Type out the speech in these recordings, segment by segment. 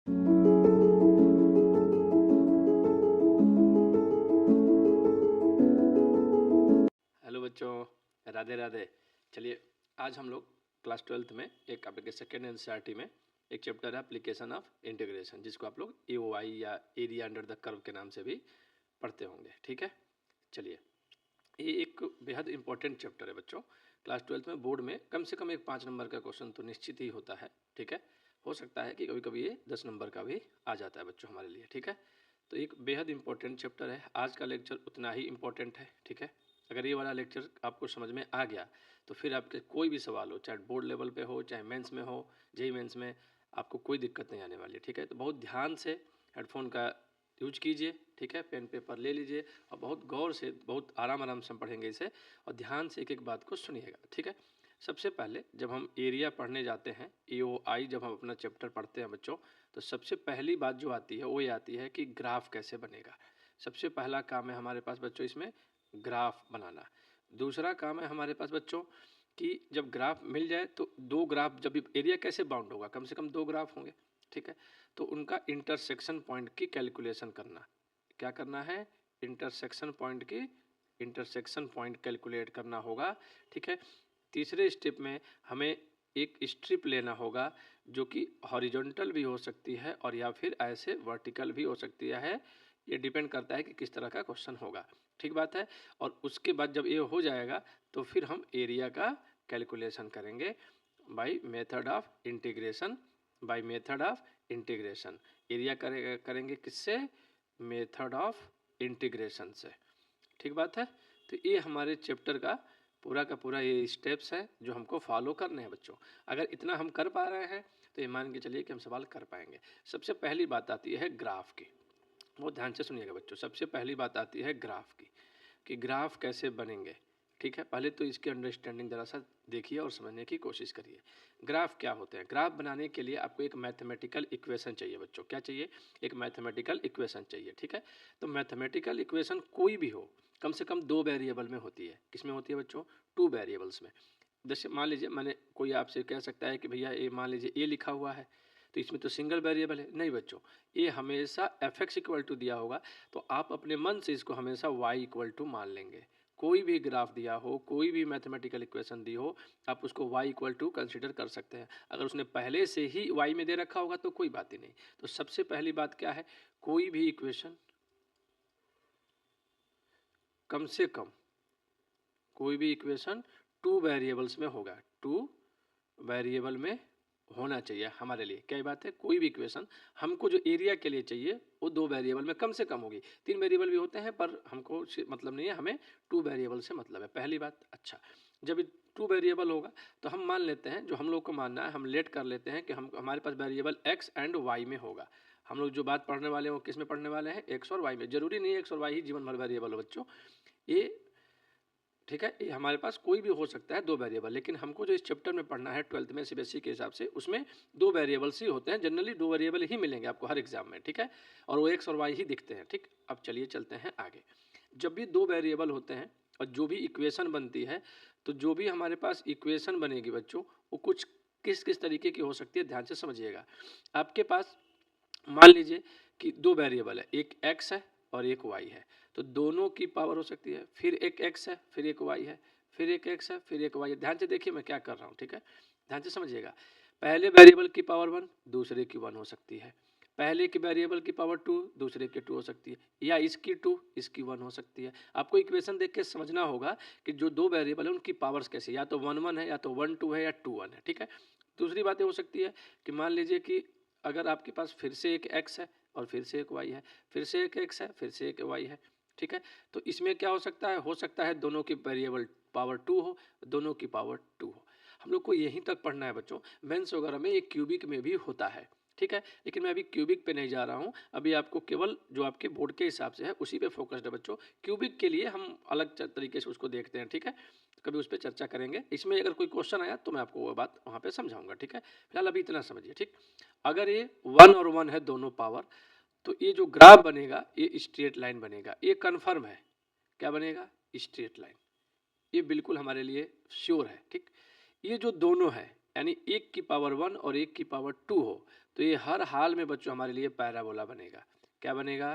Hello बच्चों, राधे राधे। चलिए, आज हम लोग क्लास 12th में एक आपके सेकेंड एनसीईआरटी में एक चैप्टर है एप्लीकेशन ऑफ इंटीग्रेशन, जिसको आप लोग एओआई या एरिया अंडर द कर्व के नाम से भी पढ़ते होंगे। ठीक है, चलिए, ये एक बेहद इंपॉर्टेंट चैप्टर है बच्चों। क्लास 12th में बोर्ड में कम से कम एक 5 नंबर का क्वेश्चन तो निश्चित ही होता है। ठीक है, हो सकता है कि कभी कभी ये 10 नंबर का भी आ जाता है बच्चों हमारे लिए। ठीक है, तो एक बेहद इंपॉर्टेंट चैप्टर है। आज का लेक्चर उतना ही इंपॉर्टेंट है। ठीक है, अगर ये वाला लेक्चर आपको समझ में आ गया तो फिर आपके कोई भी सवाल हो, चाहे बोर्ड लेवल पे हो, चाहे मेंस में हो, जेई मेंस में, आपको कोई दिक्कत नहीं आने वाली है। ठीक है, तो बहुत ध्यान से हेडफोन का यूज कीजिए। ठीक है, पेन पेपर ले लीजिए और बहुत गौर से, बहुत आराम से हम पढ़ेंगे इसे, और ध्यान से एक एक बात को सुनिएगा। ठीक है, सबसे पहले जब हम एरिया पढ़ने जाते हैं, एओआई जब हम अपना चैप्टर पढ़ते हैं बच्चों, तो सबसे पहली बात जो आती है वो ये आती है कि ग्राफ कैसे बनेगा। सबसे पहला काम है हमारे पास बच्चों इसमें ग्राफ बनाना। दूसरा काम है हमारे पास बच्चों कि जब ग्राफ मिल जाए तो दो ग्राफ, जब एरिया कैसे बाउंड होगा, कम से कम दो ग्राफ होंगे। ठीक है, तो उनका इंटरसेक्शन पॉइंट की कैलकुलेशन करना। क्या करना है? इंटरसेक्शन पॉइंट कैलकुलेट करना होगा। ठीक है, तीसरे स्टेप में हमें एक स्ट्रिप लेना होगा जो कि हॉरिजॉन्टल भी हो सकती है और या फिर ऐसे वर्टिकल भी हो सकती है। ये डिपेंड करता है कि किस तरह का क्वेश्चन होगा। ठीक बात है, और उसके बाद जब ये हो जाएगा तो फिर हम एरिया का कैलकुलेशन करेंगे by method of integration. Area करेंगे किससे? मेथड ऑफ इंटीग्रेशन से। ठीक बात है, तो ये हमारे चैप्टर का पूरा ये स्टेप्स है जो हमको फॉलो करने हैं बच्चों। अगर इतना हम कर पा रहे हैं तो ये मान के चलिए कि हम सवाल कर पाएंगे। सबसे पहली बात आती है ग्राफ की, बहुत ध्यान से सुनिएगा बच्चों। सबसे पहली बात आती है ग्राफ की कि ग्राफ कैसे बनेंगे। ठीक है, पहले तो इसकी अंडरस्टैंडिंग ज़रा सा देखिए और समझने की कोशिश करिए। ग्राफ क्या होते हैं? ग्राफ बनाने के लिए आपको एक मैथमेटिकल इक्वेशन चाहिए बच्चों। क्या चाहिए? एक मैथमेटिकल इक्वेशन चाहिए। ठीक है, तो मैथमेटिकल इक्वेशन कोई भी हो, कम से कम दो वेरिएबल में होती है। किस में होती है बच्चों? टू वेरिएबल्स में। जैसे मान लीजिए, मैंने कोई आपसे कह सकता है कि भैया ये मान लीजिए ए लिखा हुआ है, तो इसमें तो सिंगल वेरिएबल है। नहीं बच्चों, ये हमेशा एफ एक्स इक्वल टू दिया होगा, तो आप अपने मन से इसको हमेशा वाई इक्वल टू मान लेंगे। कोई भी ग्राफ दिया हो, कोई भी मैथमेटिकल इक्वेशन दी हो, आप उसको y इक्वल टू कंसिडर कर सकते हैं। अगर उसने पहले से ही y में दे रखा होगा तो कोई बात ही नहीं। तो सबसे पहली बात क्या है? कोई भी इक्वेशन कम से कम, कोई भी इक्वेशन टू वेरिएबल्स में होगा, टू वेरिएबल में होना चाहिए हमारे लिए। क्या बात है? कोई भी इक्वेशन हमको जो एरिया के लिए चाहिए वो दो वेरिएबल में कम से कम होगी। तीन वेरिएबल भी होते हैं पर हमको मतलब नहीं है, हमें टू वेरिएबल से मतलब है। पहली बात। अच्छा, जब टू वेरिएबल होगा तो हम मान लेते हैं, जो हम लोग को मानना है, हम लेट कर लेते हैं कि हमारे पास वेरिएबल एक्स एंड वाई में होगा। हम लोग जो बात पढ़ने वाले हैं वो किस में पढ़ने वाले हैं? एक्स और वाई में। जरूरी नहीं है एक्स और वाई ही जीवन भर वेरिएबल हो बच्चों, ये ठीक है, ये हमारे पास कोई भी हो सकता है दो वेरिएबल। लेकिन हमको जो इस चैप्टर में पढ़ना है 12th में सीबीएसई के हिसाब से, उसमें दो वेरिएबल्स ही होते हैं। जनरली दो वेरिएबल ही मिलेंगे आपको हर एग्जाम में। ठीक है, और वो एक्स और वाई ही दिखते हैं। ठीक, अब चलिए चलते हैं आगे। जब भी दो वेरिएबल होते हैं और जो भी इक्वेशन बनती है, तो जो भी हमारे पास इक्वेशन बनेगी बच्चों, वो कुछ किस किस तरीके की हो सकती है, ध्यान से समझिएगा। आपके पास मान लीजिए कि दो वेरिएबल है, एक एक्स है और एक वाई है, तो दोनों की पावर हो सकती है। फिर एक एक्स है, फिर एक वाई है, फिर एक एक्स है, फिर एक वाई है। ध्यान से देखिए मैं क्या कर रहा हूँ। ठीक है, ध्यान से समझिएगा। पहले वेरिएबल की पावर वन, दूसरे की वन हो सकती है। पहले की वेरिएबल की पावर टू, दूसरे की टू हो सकती है, या इसकी टू, इसकी वन हो सकती है। आपको इक्वेशन देख के समझना होगा कि जो दो वेरिएबल है उनकी पावर्स कैसे, या तो वन वन है, या तो वन टू है, या टू वन है। ठीक है, दूसरी बात हो सकती है कि मान लीजिए कि अगर आपके पास फिर से एक एक्स है और फिर से एक वाई है, फिर से एक एक्स है, फिर से एक वाई है। ठीक है, तो इसमें क्या हो सकता है? हो सकता है दोनों की वेरिएबल पावर टू हो, दोनों की पावर टू हो। हम लोग को यहीं तक पढ़ना है बच्चों। मेंस वगैरह में एक क्यूबिक में भी होता है। ठीक है, लेकिन मैं अभी क्यूबिक पे नहीं जा रहा हूँ। अभी आपको केवल जो आपके बोर्ड के हिसाब से है उसी पे फोकस्ड है बच्चों। क्यूबिक के लिए हम अलग तरीके से उसको देखते हैं। ठीक है, कभी उस पर चर्चा करेंगे। इसमें अगर कोई क्वेश्चन आया तो मैं आपको वो बात वहाँ पे समझाऊंगा। ठीक है, फिलहाल अभी इतना समझिए। ठीक, अगर ये वन और वन है दोनों पावर, तो ये जो ग्राफ बनेगा ये स्ट्रेट लाइन बनेगा। ये कन्फर्म है। क्या बनेगा? Straight line. ये बिल्कुल हमारे लिए श्योर है। ठीक, ये जो दोनों है यानी 1 की पावर 1 और 1 की पावर 2 हो, तो ये हर हाल में बच्चों हमारे लिए पैराबोला बनेगा। क्या बनेगा?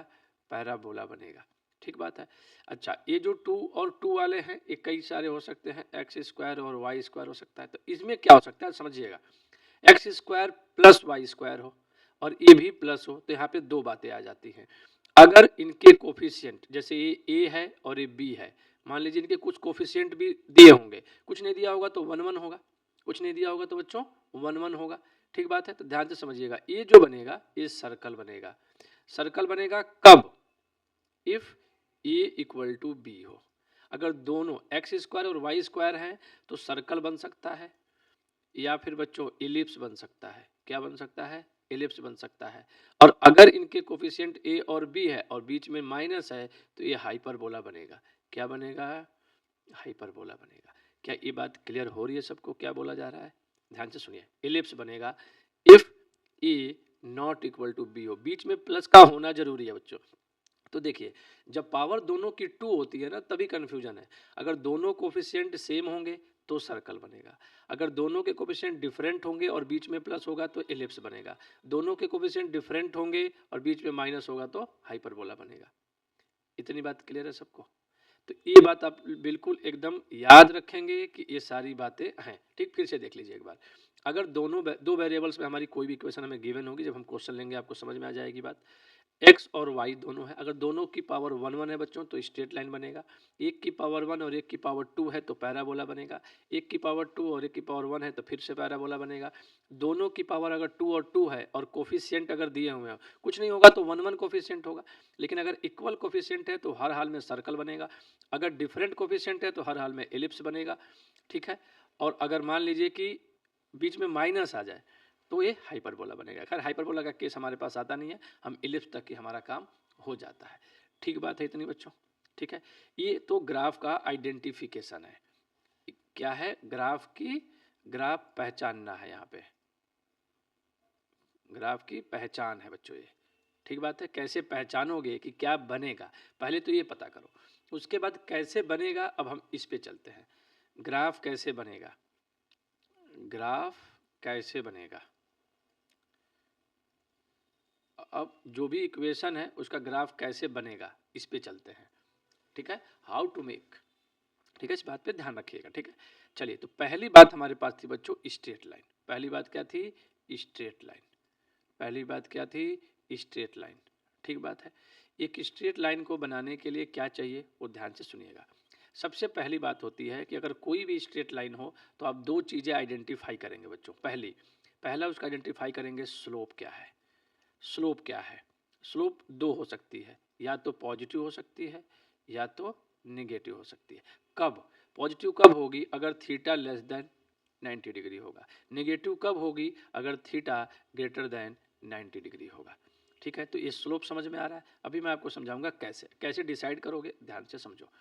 पैराबोला बनेगा। ठीक बात है। अच्छा, ये जो 2 और 2 वाले हैं, ये कई सारे हो सकते हैं, एक्स स्क्वायर और वाई स्क्वायर हो सकता है। तो इसमें क्या हो सकता है समझिएगा, x square plus y square हो और ये भी प्लस हो, तो यहाँ पे दो बातें आ जाती हैं। अगर इनके कोफिशिएंट, जैसे ये ए है और ये बी है, मान लीजिए इनके कुछ कोफिशिएंट भी दिए होंगे, कुछ नहीं दिया होगा तो 1 1 होगा, कुछ नहीं दिया होगा तो बच्चों 1 1 होगा। ठीक बात है। तो ध्यान से समझिएगा, ये जो बनेगा ये सर्कल बनेगा। सर्कल बनेगा कब? If a equal to b हो। अगर दोनों एक्स स्क्वायर और वाई स्क्वायर हैं तो सर्कल बन सकता है, या फिर बच्चों इलिप्स बन सकता है। क्या बन सकता है? इलिप्स बन सकता है। और अगर इनके कोफिशिएंट ए और बी है और बीच में माइनस है तो ये हाइपरबोला बनेगा। क्या बनेगा? हाइपरबोला बनेगा। क्या ये बात क्लियर हो रही है सबको, क्या बोला जा रहा है? ध्यान से सुनिए, इलिप्स बनेगा if a not equal to b हो, बीच में प्लस का होना जरूरी है बच्चों। तो देखिए, जब पावर दोनों की 2 होती है ना, तभी कंफ्यूजन है। अगर दोनों कोफिशिएंट सेम होंगे तो सर्कल बनेगा, अगर दोनों के कोफिशिएंट डिफरेंट होंगे और बीच में प्लस होगा तो एलिप्स बनेगा, दोनों के कोफिशिएंट डिफरेंट होंगे और बीच में माइनस होगा तो हाइपरबोला बनेगा। इतनी बात क्लियर है सबको? तो ये बात आप बिल्कुल एकदम याद रखेंगे कि ये सारी बातें हैं। ठीक, फिर से देख लीजिए एक बार। अगर दो वेरिएबल्स में हमारी कोई भी इक्वेशन हमें गिवन होगी, जब हम क्वेश्चन लेंगे आपको समझ में आ जाएगी बात। एक्स और वाई दोनों है, अगर दोनों की पावर 1 1 है बच्चों तो स्ट्रेट लाइन बनेगा। एक की पावर 1 और एक की पावर 2 है तो पैराबोला बनेगा। एक की पावर 2 और एक की पावर 1 है तो फिर से पैराबोला बनेगा। दोनों की पावर अगर 2 और 2 है और कोफिशिएंट अगर दिए हुए हैं, कुछ नहीं होगा तो 1 1 कोफिशिएंट होगा, लेकिन अगर इक्वल कोफिशिएंट है तो हर हाल में सर्कल बनेगा, अगर डिफरेंट कोफिशिएंट है तो हर हाल में एलिप्स बनेगा। ठीक है। और अगर मान लीजिए कि बीच में माइनस आ जाए तो ये हाइपरबोला बनेगा। खैर हाइपरबोला का केस हमारे पास आता नहीं है, हम इलिप्स तक ही हमारा काम हो जाता है। ठीक बात है इतनी बच्चों? ठीक है। ये तो ग्राफ का आइडेंटिफिकेशन है। क्या है? ग्राफ पहचानना है, यहाँ पे ग्राफ की पहचान है बच्चों ये। ठीक बात है। कैसे पहचानोगे कि क्या बनेगा, पहले तो ये पता करो, उसके बाद कैसे बनेगा अब हम इस पे चलते हैं। ग्राफ कैसे बनेगा, ग्राफ कैसे बनेगा, अब जो भी इक्वेशन है उसका ग्राफ कैसे बनेगा इस पे चलते हैं। ठीक है, हाउ टू मेक। ठीक है, इस बात पे ध्यान रखिएगा। ठीक है, चलिए, तो पहली बात हमारे पास थी बच्चों स्ट्रेट लाइन। पहली बात क्या थी? Straight line. पहली बात क्या थी? Straight line. ठीक बात है। एक स्ट्रेट लाइन को बनाने के लिए क्या चाहिए वो ध्यान से सुनिएगा। सबसे पहली बात होती है कि अगर कोई भी स्ट्रेट लाइन हो तो आप दो चीज़ें आइडेंटिफाई करेंगे बच्चों। पहला उसका आइडेंटिफाई करेंगे स्लोप क्या है। स्लोप क्या है? स्लोप दो हो सकती है, या तो पॉजिटिव हो सकती है या तो निगेटिव हो सकती है। कब पॉजिटिव कब होगी? अगर थीटा लेस देन 90 डिग्री होगा। निगेटिव कब होगी? अगर थीटा ग्रेटर देन 90 डिग्री होगा। ठीक है, तो ये स्लोप समझ में आ रहा है। अभी मैं आपको समझाऊंगा कैसे कैसे डिसाइड करोगे, ध्यान से समझो।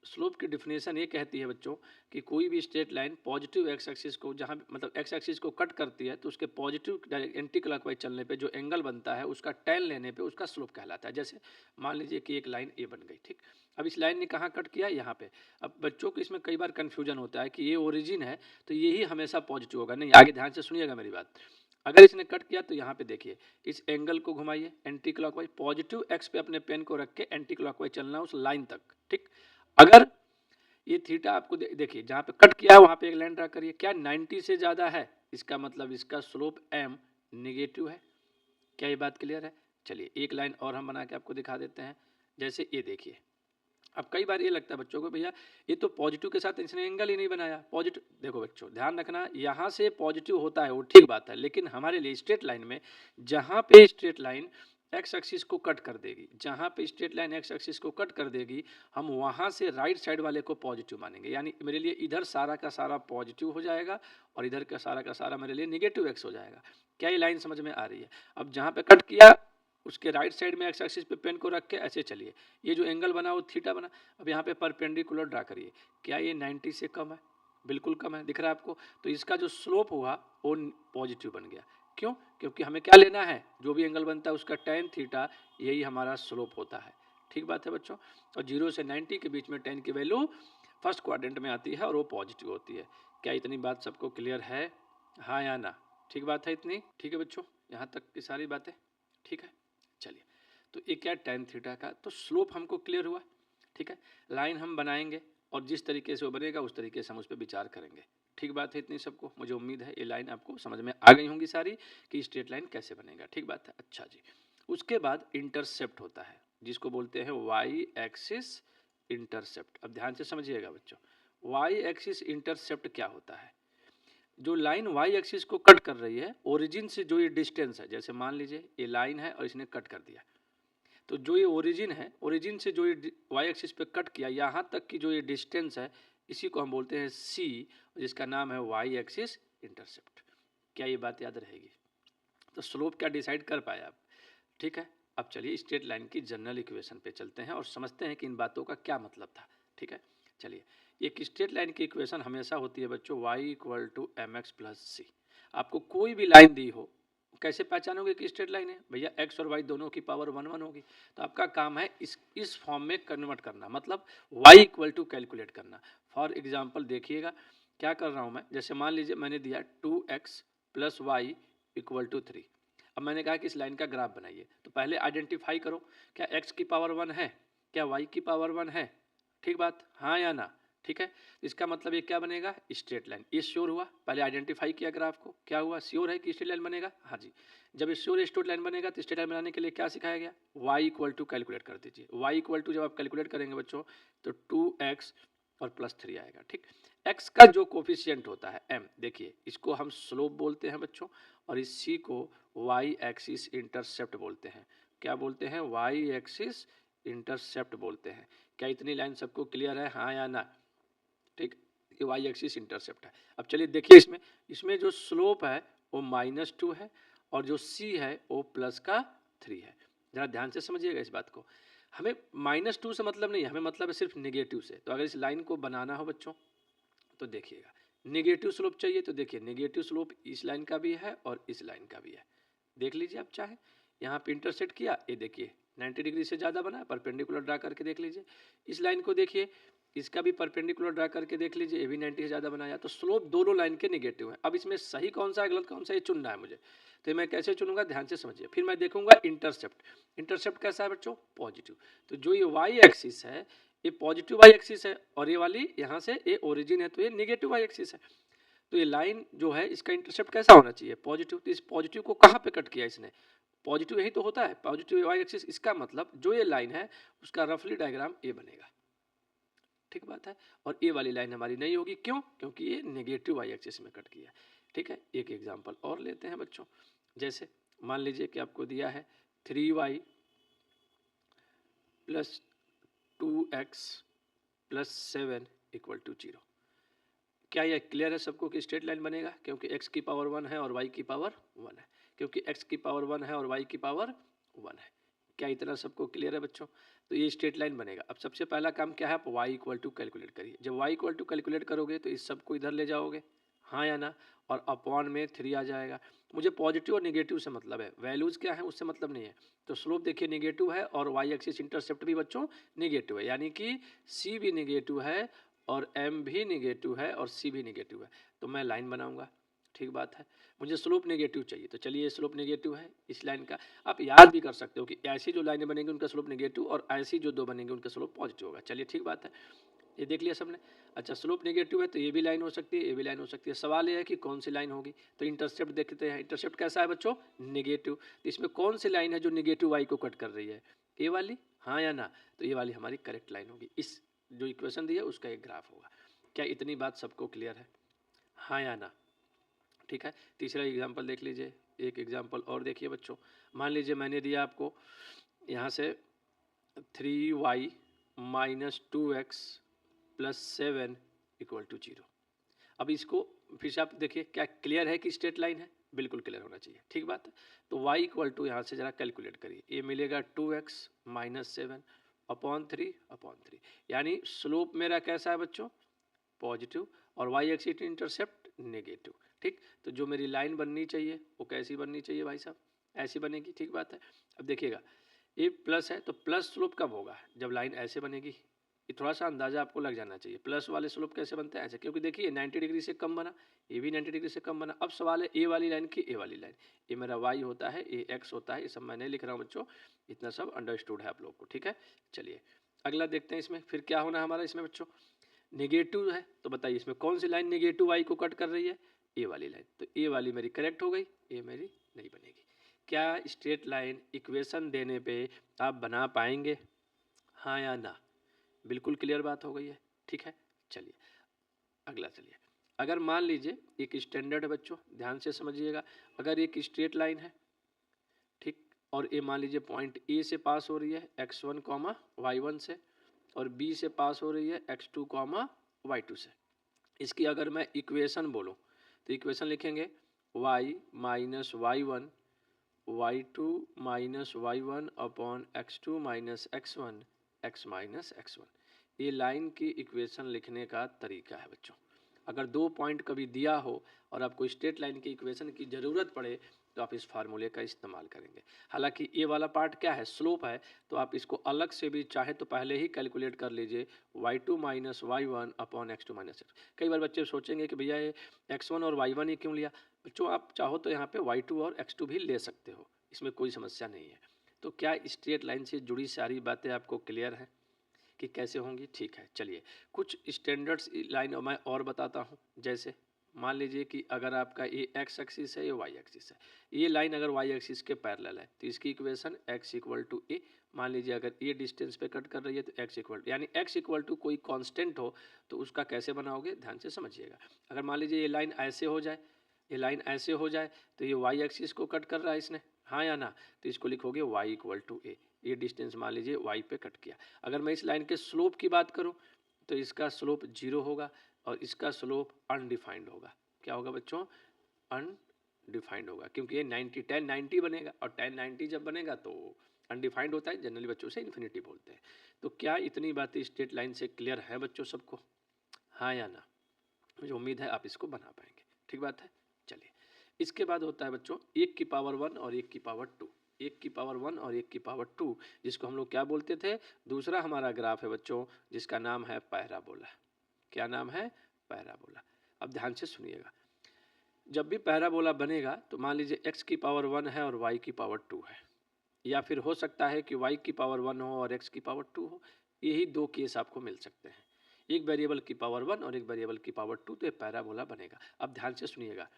स्लोप की डिफिनेशन ये कहती है बच्चों कि कोई भी straight line positive x axis को, जहाँ मतलब एक्स एक्सिस को कट करती है, तो उसके पॉजिटिव एंटी क्लॉकवाइज चलने पे जो एंगल बनता है उसका tan लेने पे उसका स्लोप कहलाता है। जैसे मान लीजिए कि एक लाइन ए बन गई। ठीक, अब इस लाइन ने कहाँ कट किया? यहाँ पे। अब बच्चों को इसमें कई बार कन्फ्यूजन होता है कि ये ओरिजिन है तो यही हमेशा पॉजिटिव होगा। नहीं, आगे ध्यान से सुनिएगा मेरी बात। अगर इसने कट किया तो यहाँ पे देखिए, इस एंगल को घुमाइए एंटी क्लॉकवाइज, पॉजिटिव एक्स पे अपने पेन को रख के एंटी क्लॉकवाइज चलना उस लाइन तक। ठीक, अगर ये थीटा आपको देखिए जहाँ पे कट किया है वहाँ पे एक लाइन ड्रा करिए, क्या 90 से ज़्यादा है? इसका मतलब इसका स्लोप m निगेटिव है। क्या ये बात क्लियर है? चलिए एक लाइन और हम बना के आपको दिखा देते हैं। जैसे ये देखिए, अब कई बार ये लगता है बच्चों को भैया ये तो पॉजिटिव के साथ इसने एंगल ही नहीं बनाया। पॉजिटिव देखो बच्चों ध्यान रखना, यहाँ से पॉजिटिव होता है वो ठीक बात है, लेकिन हमारे लिए स्ट्रेट लाइन में जहाँ पे स्ट्रेट लाइन एक्स एक्सिस को कट कर देगी, जहाँ पे स्ट्रेट लाइन एक्स एक्सिस को कट कर देगी, हम वहाँ से राइट साइड वाले को पॉजिटिव मानेंगे। यानी मेरे लिए इधर सारा का सारा पॉजिटिव हो जाएगा और इधर का सारा मेरे लिए निगेटिव एक्स हो जाएगा। क्या ये लाइन समझ में आ रही है? अब जहाँ पे कट किया उसके राइट साइड में एक्स एक्सिस पे पेन को रख के ऐसे चलिए, ये जो एंगल बना वो थीटा बना। अब यहाँ पे परपेंडिकुलर ड्रा करिए, क्या ये 90 से कम है? बिल्कुल कम है, दिख रहा है आपको? तो इसका जो स्लोप हुआ वो पॉजिटिव बन गया। क्यों? क्योंकि हमें क्या लेना है, जो भी एंगल बनता है उसका tan थीटा, यही हमारा स्लोप होता है। ठीक बात है बच्चों? और 0 से 90 के बीच में tan की वैल्यू फर्स्ट क्वाड्रेंट में आती है और वो पॉजिटिव होती है। क्या इतनी बात सबको क्लियर है? हाँ या ना? ठीक बात है इतनी? ठीक है बच्चों, यहाँ तक की सारी बातें ठीक है। चलिए, तो ये क्या tan थीटा का, तो स्लोप हमको क्लियर हुआ। ठीक है, लाइन हम बनाएंगे और जिस तरीके से वो बनेगा उस तरीके से हम उस पर विचार करेंगे। ठीक बात है इतनी सबको? मुझे उम्मीद है ये लाइन आपको समझ में आ गई होंगी सारी कि स्ट्रेट लाइन कैसे बनेगा। ठीक बात है। अच्छा जी, उसके बाद इंटरसेप्ट होता है जिसको बोलते हैं वाई एक्सिस इंटरसेप्ट। अब ध्यान से समझिएगा बच्चों, वाई एक्सिस इंटरसेप्ट क्या होता है? जो लाइन वाई एक्सिस को कट कर रही है, ओरिजिन से जो ये डिस्टेंस है, जैसे मान लीजिए ये लाइन है और इसने कट कर दिया, तो जो ये ओरिजिन है, ओरिजिन से जो ये वाई एक्सिस पे कट किया, यहाँ तक की जो ये डिस्टेंस है, इसी को हम बोलते हैं सी, जिसका नाम है वाई एक्सिस इंटरसेप्ट। क्या ये बात याद रहेगी? तो स्लोप क्या डिसाइड कर पाए आप? ठीक है, अब चलिए स्ट्रेट लाइन की जनरल इक्वेशन पे चलते हैं और समझते हैं कि इन बातों का क्या मतलब था। ठीक है, चलिए, एक स्ट्रेट लाइन की इक्वेशन हमेशा होती है बच्चों y equal to m x plus c. आपको कोई भी लाइन दी हो, कैसे पहचानोगे कि स्ट्रेट लाइन है? भैया x और y दोनों की पावर 1 1 होगी, तो आपका काम है इस फॉर्म में कन्वर्ट करना, मतलब y इक्वल टू कैलकुलेट करना। फॉर एग्जाम्पल देखिएगा क्या कर रहा हूँ मैं, जैसे मान लीजिए मैंने दिया 2x plus Y equal to 3। अब मैंने कहा कि इस लाइन का ग्राफ बनाइए, तो पहले आइडेंटिफाई करो, क्या x की पावर 1 है, क्या y की पावर 1 है? ठीक बात, हाँ या ना? ठीक है, इसका मतलब ये क्या बनेगा? Straight line. ये श्योर हुआ, पहले आइडेंटिफाई किया ग्राफ को, क्या हुआ? श्योर है कि स्ट्रेट लाइन बनेगा? हाँ जी। जब श्योर स्ट्रेट लाइन बनेगा तो स्ट्रेट लाइन बनाने के लिए क्या सिखाया गया? y इक्वल टू कैलकुलेट कर दीजिए। y इक्वल टू जब आप कैलकुलेट करेंगे बच्चों, तो 2x और प्लस 3 आएगा। ठीक, x का जो कोफिशियंट होता है m, देखिए इसको हम स्लोप बोलते हैं बच्चों, और इस c को y एक्सिस इंटरसेप्ट बोलते हैं। क्या बोलते हैं? y एक्सिस इंटरसेप्ट बोलते हैं। क्या इतनी लाइन सबको क्लियर है? हाँ या ना? ठीक, ये वाई एक्सिस इंटरसेप्ट है। अब चलिए देखिए, इसमें इसमें जो स्लोप है वो -2 है और जो सी है वो +3 है। जरा ध्यान से समझिएगा इस बात को। हमें -2 से मतलब नहीं है, हमें मतलब है सिर्फ नेगेटिव से। तो अगर इस लाइन को बनाना हो बच्चों, तो देखिएगा, नेगेटिव स्लोप चाहिए, तो देखिए नेगेटिव स्लोप इस लाइन का भी है और इस लाइन का भी है। देख लीजिए आप चाहे, यहाँ पे इंटरसेक्ट किया, ये देखिए 90 डिग्री से ज़्यादा बना है, परपेंडिकुलर ड्रा करके देख लीजिए। इस लाइन को देखिए, इसका भी परपेंडिकुलर ड्रा करके देख लीजिए, ये भी 90 से ज़्यादा बनाया, तो स्लोप दोनों लाइन के नेगेटिव है। अब इसमें सही कौन सा है, गलत कौन सा, ये चुनना है मुझे। तो मैं कैसे चुनूंगा? ध्यान से समझिए। फिर मैं देखूंगा इंटरसेप्ट। इंटरसेप्ट कैसा है बच्चों? पॉजिटिव। तो जो ये वाई एक्सिस है, ये पॉजिटिव वाई एक्सिस है, और ये वाली यहाँ से ये ओरिजिन है, तो ये नेगेटिव वाई एक्सिस है। तो ये लाइन जो है, इसका इंटरसेप्ट कैसा होना चाहिए? पॉजिटिव। तो इस पॉजिटिव को कहाँ पे कट किया इसने? पॉजिटिव यही तो होता है, पॉजिटिव वाई एक्सिस। इसका मतलब जो ये लाइन है उसका रफली डायग्राम ये बनेगा। ठीक बात है, और ये वाली लाइन हमारी नहीं होगी, क्यों? क्योंकि ये नेगेटिव वाई एक्सिस में कट किया। ठीक है, एक एग्जांपल और लेते हैं बच्चों। जैसे मान लीजिए कि आपको दिया है 3y plus 2x plus 7 equal to 0। क्या यह क्लियर है सबको कि स्ट्रेट लाइन बनेगा? क्योंकि x की पावर 1 है और y की पावर 1 है। क्योंकि x की पावर 1 है और y की पावर 1 है। क्या इतना सबको क्लियर है बच्चों? तो ये स्ट्रेट लाइन बनेगा। अब सबसे पहला काम क्या है? आप y इक्वल टू कैलकुलेट करिए। जब y इक्वल टू कैलकुलेट करोगे तो इस सबको इधर ले जाओगे, हाँ या ना? और अपॉन में 3 आ जाएगा। मुझे पॉजिटिव और निगेटिव से मतलब है, वैल्यूज़ क्या है उससे मतलब नहीं है। तो स्लोप देखिए नेगेटिव है और y एक्सिस इंटरसेप्ट भी बच्चों नेगेटिव है, यानी कि c भी नेगेटिव है और m भी नेगेटिव है और c भी नेगेटिव है। तो मैं लाइन बनाऊंगा। ठीक बात है, मुझे स्लोप नेगेटिव चाहिए, तो चलिए स्लोप नेगेटिव है इस लाइन का। आप याद भी कर सकते हो कि ऐसी जो लाइनें बनेंगी उनका स्लोप नेगेटिव और ऐसी जो दो बनेंगे उनका स्लोप पॉजिटिव होगा। चलिए ठीक बात है, ये देख लिया सबने। अच्छा, स्लोप नेगेटिव है तो ये भी लाइन हो सकती है, ये भी लाइन हो सकती है। सवाल ये है कि कौन सी लाइन होगी। तो इंटरसेप्ट देखते हैं, इंटरसेप्ट कैसा है बच्चों? नेगेटिव। तो इसमें कौन सी लाइन है जो नेगेटिव वाई को कट कर रही है? ये वाली, हाँ या ना? तो ये वाली हमारी करेक्ट लाइन होगी। इस जो इक्वेशन दी है उसका एक ग्राफ होगा। क्या इतनी बात सबको क्लियर है? हाँ या ना? ठीक है, तीसरा एग्जाम्पल देख लीजिए। एक एग्जाम्पल और देखिए बच्चों। मान लीजिए मैंने दिया आपको यहाँ से 3y minus 2x plus 7 equal to 0। अब इसको फिर से आप देखिए, क्या क्लियर है कि स्ट्रेट लाइन है? बिल्कुल क्लियर होना चाहिए। ठीक बात है, तो y इक्वल टू यहाँ से जरा कैलकुलेट करिए। ये मिलेगा 2x माइनस 7 अपॉन 3, यानी स्लोप मेरा कैसा है बच्चों? पॉजिटिव, और y एक्सिस इंटरसेप्ट नेगेटिव। ठीक, तो जो मेरी लाइन बननी चाहिए वो कैसी बननी चाहिए भाई साहब? ऐसी बनेगी। ठीक बात है। अब देखिएगा, ये प्लस है तो प्लस स्लोप कब होगा? जब लाइन ऐसे बनेगी। ये थोड़ा सा अंदाजा आपको लग जाना चाहिए। प्लस वाले स्लोप कैसे बनते हैं ऐसे, क्योंकि देखिए 90 डिग्री से कम बना, ये भी 90 डिग्री से कम बना। अब सवाल है ए वाली लाइन की, ए वाली लाइन, ये मेरा वाई होता है, ये एक्स होता है, ये सब मैं नहीं लिख रहा हूँ बच्चों, इतना सब अंडरस्टूड है आप लोग को, ठीक है। चलिए अगला देखते हैं, इसमें फिर क्या होना है हमारा, इसमें बच्चों नेगेटिव है, तो बताइए इसमें कौन सी लाइन नेगेटिव वाई को कट कर रही है, ए वाली लाइन, तो ए वाली मेरी करेक्ट हो गई, ए मेरी नहीं बनेगी। क्या स्ट्रेट लाइन इक्वेशन देने पे आप बना पाएंगे, हाँ या ना, बिल्कुल क्लियर बात हो गई है, ठीक है। चलिए अगला, चलिए अगर मान लीजिए एक स्टैंडर्ड है बच्चों, ध्यान से समझिएगा, अगर एक स्ट्रेट लाइन है, ठीक, और ये मान लीजिए पॉइंट ए से पास हो रही है x1 कॉमा y1 से, और बी से पास हो रही है x2 कॉमा y2 से। इसकी अगर मैं इक्वेशन बोलूँ तो इक्वेशन लिखेंगे y minus y1 y2 minus y1 upon x2 minus x1 x minus x1। ये लाइन की इक्वेशन लिखने का तरीका है बच्चों। अगर दो पॉइंट कभी दिया हो और आपको स्ट्रेट लाइन की इक्वेशन की ज़रूरत पड़े तो आप इस फार्मूले का इस्तेमाल करेंगे। हालांकि ये वाला पार्ट क्या है, स्लोप है, तो आप इसको अलग से भी चाहे तो पहले ही कैलकुलेट कर लीजिए, y2 minus y1 upon x2 minus x। कई बार बच्चे सोचेंगे कि भैया ये x1 और y1 ही क्यों लिया। बच्चों आप चाहो तो यहाँ पे y2 और x2 भी ले सकते हो, इसमें कोई समस्या नहीं है। तो क्या स्ट्रेट लाइन से जुड़ी सारी बातें आपको क्लियर हैं कि कैसे होंगी, ठीक है। चलिए कुछ स्टैंडर्ड्स लाइन मैं और बताता हूँ। जैसे मान लीजिए कि अगर आपका ये एक्स एक्सिस है, ये वाई एक्सिस है, ये लाइन अगर वाई एक्सिस के पैरेलल है तो इसकी इक्वेशन एक्स इक्वल टू ए। मान लीजिए अगर ये डिस्टेंस पे कट कर रही है तो एक्स इक्वल, यानी एक्स इक्वल टू कोई कांस्टेंट हो तो उसका कैसे बनाओगे, ध्यान से समझिएगा। अगर मान लीजिए ये लाइन ऐसे हो जाए, ये लाइन ऐसे हो जाए तो ये वाई एक्सिस को कट कर रहा है इसने, हाँ या ना, तो इसको लिखोगे वाई इक्वल टू ए। ये डिस्टेंस मान लीजिए वाई पे कट किया। अगर मैं इस लाइन के स्लोप की बात करूं तो इसका स्लोप 0 होगा और इसका स्लोप अनडिफाइंड होगा। क्या होगा बच्चों, अनडिफाइंड होगा, क्योंकि ये 90 10 90 बनेगा, और 10 90 जब बनेगा तो अनडिफाइंड होता है, जनरली बच्चों से इन्फिनिटी बोलते हैं। तो क्या इतनी बातें स्ट्रेट लाइन से क्लियर है बच्चों सबको, हाँ या ना। मुझे उम्मीद है आप इसको बना पाएंगे, ठीक बात है। चलिए इसके बाद होता है बच्चों 1 की पावर 1 और 1 की पावर 2। 1 की पावर 1 और 1 की पावर 2, जिसको हम लोग क्या बोलते थे, दूसरा हमारा ग्राफ है बच्चों जिसका नाम है पैराबोला। क्या नाम है, पैराबोला। अब ध्यान से सुनिएगा, जब भी पैराबोला बनेगा तो मान लीजिए x की पावर 1 है और y की पावर 2 है, या फिर हो सकता है कि y की पावर 1 हो और x की पावर 2 हो। यही दो केस आपको मिल सकते हैं, एक वेरिएबल की पावर 1 और एक वेरिएबल की पावर 2, तो ये पैराबोला बनेगा। अब ध्यान से सुनिएगा,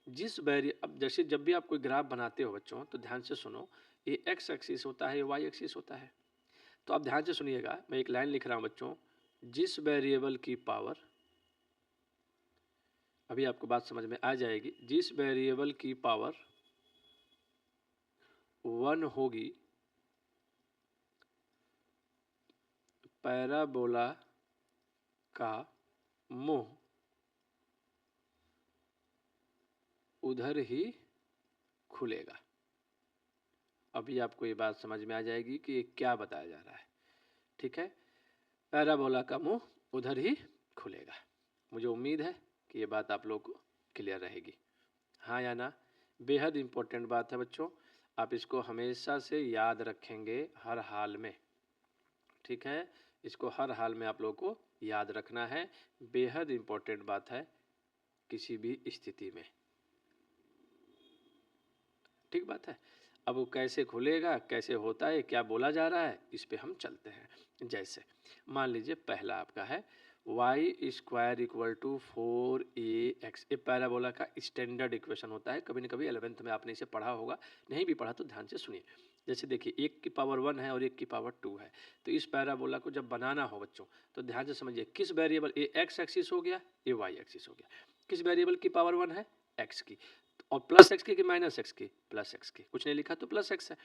जिस अब जैसे जब भी आप कोई ग्राफ बनाते हो बच्चों तो ध्यान से सुनो, ये एक्स एक्सिस होता है, ये वाई एक्सिस होता है। तो आप ध्यान से सुनिएगा, मैं एक लाइन लिख रहा हूँ बच्चों, जिस वेरिएबल की पावर, अभी आपको बात समझ में आ जाएगी, जिस वेरिएबल की पावर 1 होगी, पैराबोला का मुंह उधर ही खुलेगा। अभी आपको ये बात समझ में आ जाएगी कि ये क्या बताया जा रहा है, ठीक है। पैराबोला का मुंह उधर ही खुलेगा। मुझे उम्मीद है कि ये बात आप लोग को क्लियर रहेगी, हाँ या ना। बेहद इम्पोर्टेंट बात है बच्चों, आप इसको हमेशा से याद रखेंगे हर हाल में, ठीक है। इसको हर हाल में आप लोग को याद रखना है, बेहद इम्पोर्टेंट बात है किसी भी स्थिति में, ठीक बात है। अब वो कैसे खुलेगा, कैसे होता है, क्या बोला जा रहा है, इस पे हम चलते हैं। जैसे मान लीजिए पहला आपका है y square equal to 4ax, ये पैराबोला का स्टैंडर्ड इक्वेशन होता है। कभी न कभी 11th में आपने इसे पढ़ा होगा, नहीं भी पढ़ा तो ध्यान से सुनिए। जैसे देखिए 1 की पावर 1 है और 1 की पावर 2 है, तो इस पैराबोला को जब बनाना हो बच्चों तो ध्यान से समझिए, किस वेरिएबल, ये एक्स एक्सिस हो गया, ये वाई एक्सिस हो गया, किस वेरिएबल की पावर 1 है, एक्स की, और प्लस एक्स की कि माइनस एक्स की, प्लस एक्स की, कुछ नहीं लिखा तो प्लस एक्स है,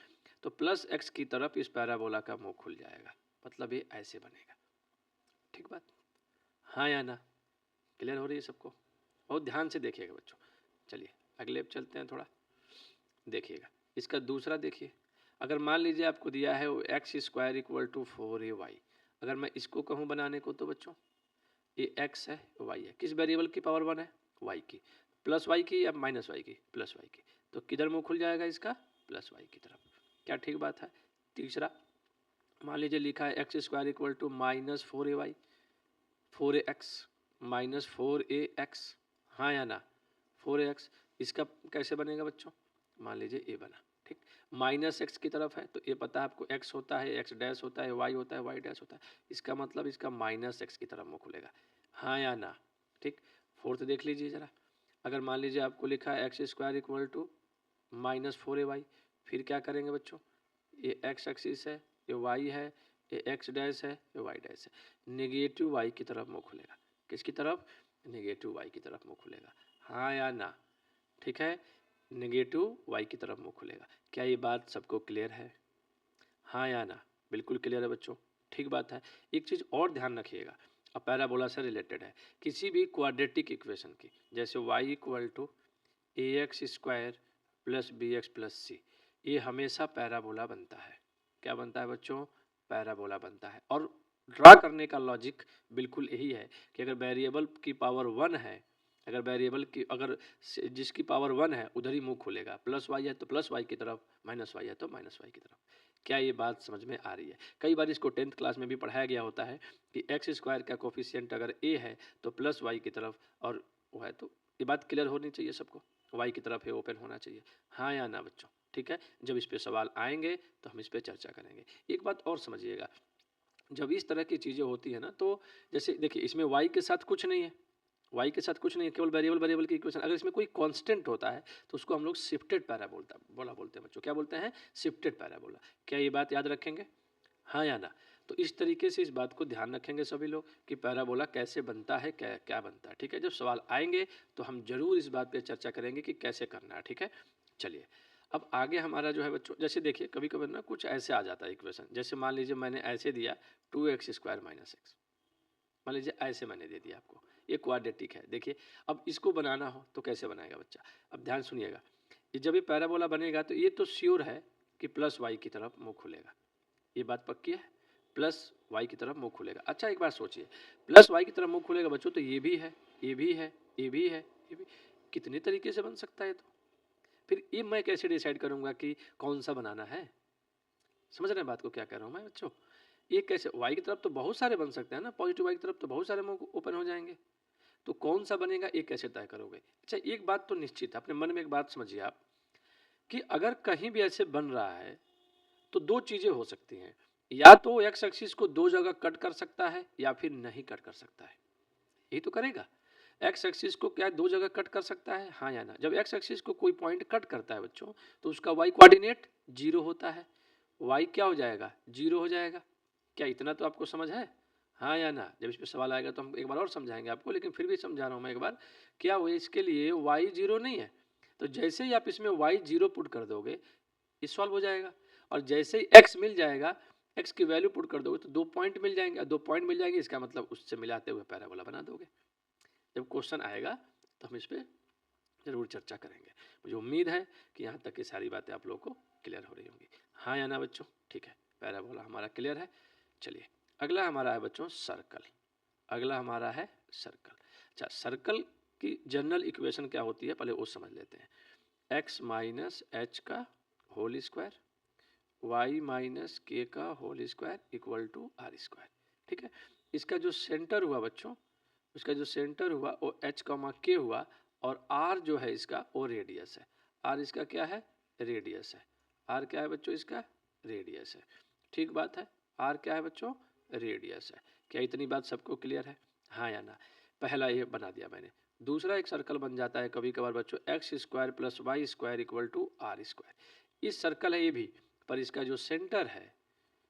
तो प्लस एक्स की तरफ इस पैराबोला का मुंह खुल जाएगा, मतलब ये ऐसे बनेगा, ठीक बात, हाँ या ना, क्लियर हो रही है सबको। बहुत ध्यान से देखिएगा बच्चों। चलिए अगले पे चलते हैं, थोड़ा देखिएगा इसका दूसरा। देखिए अगर मान लीजिए आपको दिया है x square equal to 4ay, अगर मैं इसको कहूँ बनाने को तो बच्चों ये एक्स है, वाई है, किस वेरिएबल की पावर 1 है, वाई की, प्लस वाई की या माइनस वाई की, प्लस वाई की, तो किधर मुंह खुल जाएगा इसका, प्लस वाई की तरफ। क्या ठीक बात है। तीसरा मान लीजिए लिखा है x square equal to minus 4ay 4ax minus 4ax, हाँ या ना, 4ax, इसका कैसे बनेगा बच्चों, मान लीजिए ए बना, ठीक, माइनस एक्स की तरफ है तो ये पता है आपको एक्स होता है, एक्स डैश होता है, वाई होता है, वाई डैश होता है, इसका मतलब इसका माइनस एक्स की तरफ मुँह खुलेगा, हाँ या ना, ठीक। फोर्थ देख लीजिए जरा, अगर मान लीजिए आपको लिखा है x square equal to minus 4ay, फिर क्या करेंगे बच्चों, ये एक्स एक्सिस है, ये वाई है, ये एक्स डैश है, ये वाई डैश है, नेगेटिव वाई की तरफ मुँह खुलेगा, किसकी तरफ, नेगेटिव वाई की तरफ मुँह खुलेगा, हाँ या ना, ठीक है, नेगेटिव वाई की तरफ मुँह खुलेगा। क्या ये बात सबको क्लियर है, हाँ या ना, बिल्कुल क्लियर है बच्चों, ठीक बात है। एक चीज़ और ध्यान रखिएगा, अब पैराबोला से रिलेटेड है, किसी भी क्वाड्रेटिक इक्वेशन की, जैसे y equal to a x square plus b x plus c, ये हमेशा पैराबोला बनता है, क्या बनता है बच्चों, पैराबोला बनता है। और ड्रा करने का लॉजिक बिल्कुल यही है कि अगर वेरिएबल की पावर 1 है, अगर वेरिएबल की अगर जिसकी पावर 1 है उधर ही मुंह खुलेगा, प्लस वाई है तो प्लस वाई की तरफ, माइनस वाई है तो माइनस वाई की तरफ। क्या ये बात समझ में आ रही है, कई बार इसको 10th क्लास में भी पढ़ाया गया होता है कि एक्स स्क्वायर का कोफिशिएंट अगर ए है तो प्लस वाई की तरफ, और वो है तो ये बात क्लियर होनी चाहिए सबको, वाई की तरफ है ओपन होना चाहिए, हाँ या ना बच्चों, ठीक है। जब इस पे सवाल आएंगे तो हम इस पे चर्चा करेंगे। एक बात और समझिएगा, जब इस तरह की चीज़ें होती है ना, तो जैसे देखिए इसमें वाई के साथ कुछ नहीं है, वाई के साथ कुछ नहीं है, केवल वेरिएबल वेरिएबल की इक्वेशन, अगर इसमें कोई कांस्टेंट होता है तो उसको हम लोग शिफ्टेड पैराबोला बोलते हैं बच्चों, क्या बोलते हैं, शिफ्टेड पैराबोला। क्या ये बात याद रखेंगे, हाँ या ना, तो इस तरीके से इस बात को ध्यान रखेंगे सभी लोग कि पैराबोला कैसे बनता है, क्या क्या बनता है, ठीक है। जब सवाल आएंगे तो हम जरूर इस बात पे चर्चा करेंगे कि कैसे करना है, ठीक है। चलिए अब आगे हमारा जो है बच्चों, जैसे देखिए कभी कभी ना कुछ ऐसे आ जाता है इक्वेशन, जैसे मान लीजिए मैंने ऐसे दिया 2x स्क्वायर माइनस एक्स, मान लीजिए ऐसे मैंने दे दिया आपको, ये क्वाड्रेटिक है। देखिए अब इसको बनाना हो तो कैसे बनाएगा बच्चा, अब ध्यान सुनिएगा, ये जब ये पैराबोला बनेगा तो ये तो श्योर है कि प्लस वाई की तरफ मुंह खुलेगा, ये बात पक्की है, प्लस वाई की तरफ मुंह खुलेगा। अच्छा एक बात सोचिए, प्लस वाई की तरफ मुंह खुलेगा बच्चों तो ये भी है, ये भी है, ये भी है, ये भी, कितने तरीके से बन सकता है, तो फिर ये मैं कैसे डिसाइड करूंगा कि कौन सा बनाना है, समझ रहे हैं बात को क्या कह रहा हूं मैं बच्चों, ये कैसे, वाई की तरफ तो बहुत सारे बन सकते हैं ना, पॉजिटिव वाई की तरफ तो बहुत सारे मुंह ओपन हो जाएंगे, तो कौन सा बनेगा ये कैसे तय करोगे। अच्छा एक बात तो निश्चित है, अपने मन में एक बात समझिए आप, कि अगर कहीं भी ऐसे बन रहा है तो दो चीजें हो सकती हैं, या तो एक्स एक्सिस को दो जगह कट कर सकता है या फिर नहीं कट कर सकता है, यही तो करेगा, एक्स एक्सिस को क्या दो जगह कट कर सकता है, हाँ या ना। जब एक्स एक्सिस को कोई पॉइंट कट करता है बच्चों तो उसका वाई कोऑर्डिनेट जीरो होता है, वाई क्या हो जाएगा, जीरो हो जाएगा। क्या इतना तो आपको समझ है, हाँ या ना, जब इस पर सवाल आएगा तो हम एक बार और समझाएंगे आपको, लेकिन फिर भी समझा रहा हूँ मैं एक बार, क्या वो इसके लिए वाई जीरो नहीं है, तो जैसे ही आप इसमें वाई जीरो पुट कर दोगे ये सॉल्व हो जाएगा, और जैसे ही एक्स मिल जाएगा, एक्स की वैल्यू पुट कर दोगे तो दो पॉइंट मिल जाएंगे, दो पॉइंट मिल जाएंगे इसका मतलब उससे मिलाते हुए पैराबोला बना दोगे। जब क्वेश्चन आएगा तो हम इस पर जरूर चर्चा करेंगे। मुझे उम्मीद है कि यहाँ तक की सारी बातें आप लोगों को क्लियर हो रही होंगी, हाँ या ना बच्चों, ठीक है, पैराबोला हमारा क्लियर है। चलिए अगला हमारा है बच्चों सर्कल, अगला हमारा है सर्कल। अच्छा सर्कल की जनरल इक्वेशन क्या होती है पहले वो समझ लेते हैं, एक्स माइनस एच का whole square, y minus k का whole square equal to r square, ठीक है। इसका जो सेंटर हुआ बच्चों, उसका जो सेंटर हुआ वो एच कॉमा के हुआ, और आर जो है इसका वो रेडियस है, आर इसका क्या है, रेडियस है, आर क्या है बच्चों इसका, रेडियस है, ठीक बात है, आर क्या है बच्चों, रेडियस है। क्या इतनी बात सबको क्लियर है, हाँ या ना, पहला ये बना दिया मैंने। दूसरा एक सर्कल बन जाता है कभी कभार बच्चों, x square plus y square equal to r square, इस सर्कल है ये भी, पर इसका जो सेंटर है,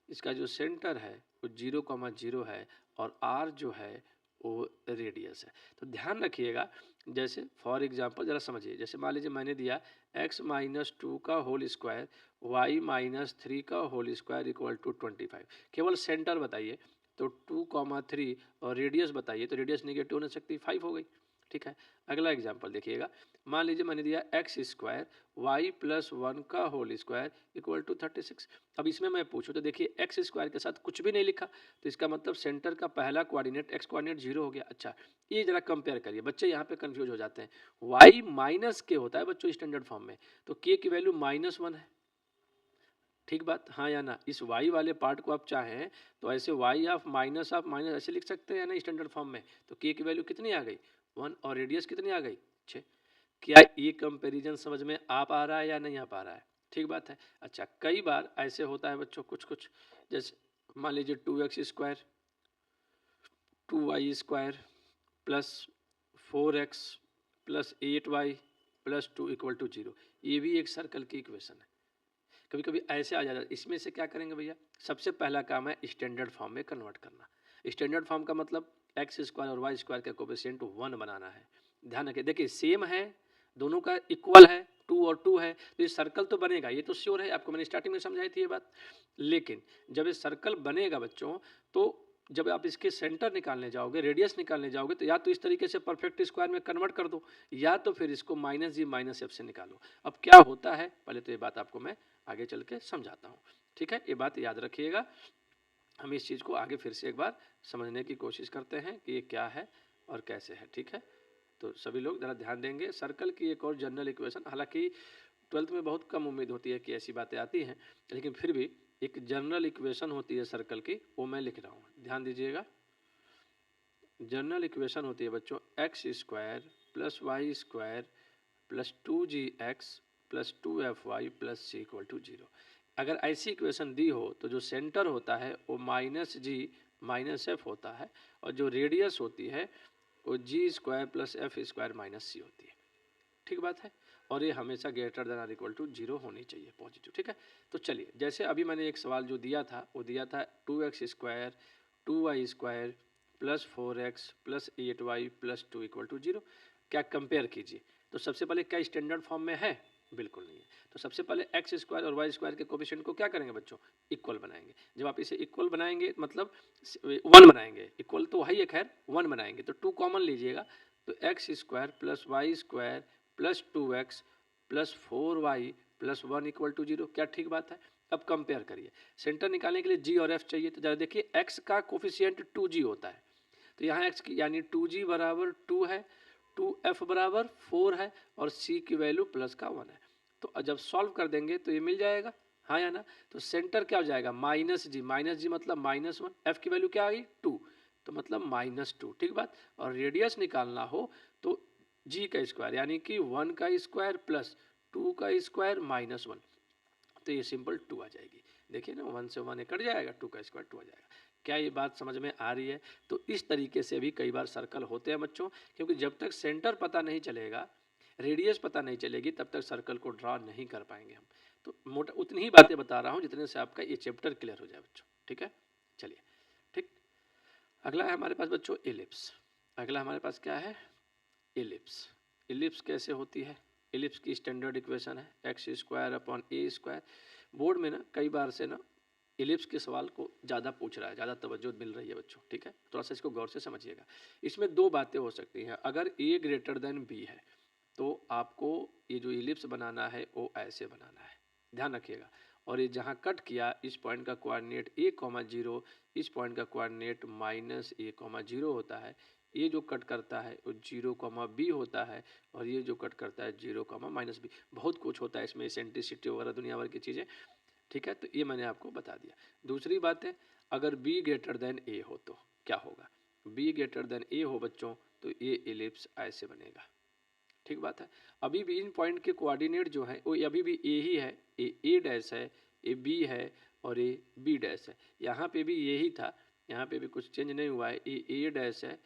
इसका जो सेंटर है वो 0,0 है, और आर जो है वो रेडियस है। तो ध्यान रखिएगा, जैसे फॉर एग्जांपल जरा समझिए, जैसे मान लीजिए मैंने दिया x माइनस 2 का होल स्क्वायर, वाई माइनस 3 का होल स्क्वायर इक्वल टू 25, केवल सेंटर बताइए तो 2,3, और रेडियस बताइए तो रेडियस निगेटिव हो नहीं सकती, 5 हो गई, ठीक है। अगला एग्जाम्पल देखिएगा, मान लीजिए मैंने दिया एक्स स्क्वायर वाई प्लस 1 का होल स्क्वायर इक्वल टू 36। अब इसमें मैं पूछूं तो देखिए एक्स स्क्वायर के साथ कुछ भी नहीं लिखा, तो इसका मतलब सेंटर का पहला कोऑर्डिनेट एक्स कोऑर्डिनेट जीरो हो गया। अच्छा ये जरा कंपेयर करिए, बच्चे यहाँ पे कंफ्यूज हो जाते हैं, वाई माइनस के होता है बच्चों स्टैंडर्ड फॉर्म में, तो के की वैल्यू -1 है, ठीक बात, हाँ या ना? इस y वाले पार्ट को आप चाहें तो ऐसे y ऑफ माइनस ऐसे लिख सकते हैं ना स्टैंडर्ड फॉर्म में। तो k की वैल्यू कितनी आ गई 1 और रेडियस कितनी आ गई 6। क्या ये कंपैरिजन समझ में आ पा रहा है या नहीं आ पा रहा है? ठीक बात है। अच्छा, कई बार ऐसे होता है बच्चों, कुछ कुछ जैसे मान लीजिए 2x² 2y² plus 4x plus 8y plus 2 equal to 0, ये भी एक सर्कल की इक्वेशन है। कभी कभी ऐसे आ जाता है। इसमें से क्या करेंगे भैया, सबसे पहला काम है स्टैंडर्ड फॉर्म में कन्वर्ट करना। स्टैंडर्ड फॉर्म का मतलब x² और y² का कोफिशिएंट 1 बनाना है। ध्यान रखिए, देखिए सेम है, दोनों का इक्वल है, 2 और 2 है, तो ये सर्कल तो बनेगा, ये तो श्योर है, आपको मैंने स्टार्टिंग में समझाई थी ये बात। लेकिन जब ये सर्कल बनेगा बच्चों, तो जब आप इसके सेंटर निकालने जाओगे, रेडियस निकालने जाओगे, तो या तो इस तरीके से परफेक्ट स्क्वायर में कन्वर्ट कर दो, या तो फिर इसको -g-f से निकालो। अब क्या होता है, पहले तो ये बात आपको मैं आगे चल के समझाता हूँ। ठीक है, ये बात याद रखिएगा। हम इस चीज़ को आगे फिर से एक बार समझने की कोशिश करते हैं कि ये क्या है और कैसे है। ठीक है, तो सभी लोग ज़रा ध्यान देंगे। सर्कल की एक और जनरल इक्वेशन, हालांकि 12th में बहुत कम उम्मीद होती है कि ऐसी बातें आती हैं, लेकिन फिर भी एक जनरल इक्वेशन होती है सर्कल की, वो मैं लिख रहा हूँ, ध्यान दीजिएगा। जनरल इक्वेशन होती है बच्चों x² plus y² plus 2gx plus 2fy plus c equal to 0। अगर ऐसी इक्वेशन दी हो तो जो सेंटर होता है वो -g-f होता है, और जो रेडियस होती है वो g² plus f² minus c होती है। ठीक बात है, और ये हमेशा greater than or equal to 0 होनी चाहिए, पॉजिटिव। ठीक है, तो चलिए, जैसे अभी मैंने एक सवाल जो दिया था, वो दिया था 2x² 2y² plus 4x plus 8y plus 2 equal to 0। क्या कंपेयर कीजिए, तो सबसे पहले क्या स्टैंडर्ड फॉर्म में है? बिल्कुल नहीं है। तो सबसे पहले x² और y² के कोफिशिएंट को क्या करेंगे बच्चों, इक्वल बनाएंगे। जब आप इसे इक्वल बनाएंगे मतलब 1 बनाएंगे, इक्वल तो है ही, खैर 1 बनाएंगे तो 2 कॉमन लीजिएगा, तो x² plus y² plus 2x plus 4y plus 1 equal to 0। क्या ठीक बात है? अब कंपेयर करिए, सेंटर निकालने के लिए g और f चाहिए, तो जरा देखिए x का कोफिशिएंट 2g होता है, तो यहाँ x की यानी 2g बराबर 2 है, 2f बराबर 4 है, और c की वैल्यू प्लस का 1 है। तो जब सॉल्व कर देंगे तो ये मिल जाएगा, हाँ या ना? तो सेंटर क्या हो जाएगा, -g मतलब -1, f की वैल्यू क्या आ गई 2, तो मतलब -2। ठीक बात, और रेडियस निकालना हो तो g का स्क्वायर यानी कि 1 का स्क्वायर प्लस 2 का स्क्वायर -1, तो ये सिंपल 2 आ जाएगी। देखिए ना, 1 से 1 कट जाएगा, 2 का स्क्वायर 2 आ जाएगा। क्या ये बात समझ में आ रही है? तो इस तरीके से भी कई बार सर्कल होते हैं बच्चों, क्योंकि जब तक सेंटर पता नहीं चलेगा, रेडियस पता नहीं चलेगी, तब तक सर्कल को ड्रा नहीं कर पाएंगे हम। तो मोटा उतनी ही बातें बता रहा हूँ जितने से आपका ये चैप्टर क्लियर हो जाए बच्चों। ठीक है, चलिए। ठीक, अगला है हमारे पास बच्चों एलिप्स। अगला हमारे पास क्या है, एलिप्स। एलिप्स कैसे होती है? एलिप्स की स्टैंडर्ड इक्वेशन है x² अपॉन a²। बोर्ड में ना कई बार से ना एलिप्स के सवाल को ज़्यादा पूछ रहा है, ज़्यादा तवज्जो मिल रही है बच्चों। ठीक है, थोड़ा सा इसको गौर से समझिएगा। इसमें दो बातें हो सकती हैं। अगर a ग्रेटर देन b है तो आपको ये जो एलिप्स बनाना है वो ऐसे बनाना है, ध्यान रखिएगा। और ये जहाँ कट किया, इस पॉइंट का कोऑर्डिनेट a,0, इस पॉइंट का कोऑर्डिनेट -a,0 होता है। ये जो कट करता है वो 0,b होता है, और ये जो कट करता है 0,-b। बहुत कुछ होता है इसमें, एसेंट्रिसिटी वगैरह दुनिया भर की चीज़ें। ठीक है, तो ये मैंने आपको बता दिया। दूसरी बात है, अगर b ग्रेटर देन a हो तो क्या होगा, b ग्रेटर देन a हो बच्चों तो ये एलिप्स ऐसे बनेगा। ठीक बात है, अभी भी इन पॉइंट के कोऑर्डिनेट जो है वो अभी भी a ही है, a डैश है, a b है और a b डैश है। यहाँ पे भी यही था, यहाँ पे भी कुछ चेंज नहीं हुआ है, a डैश है,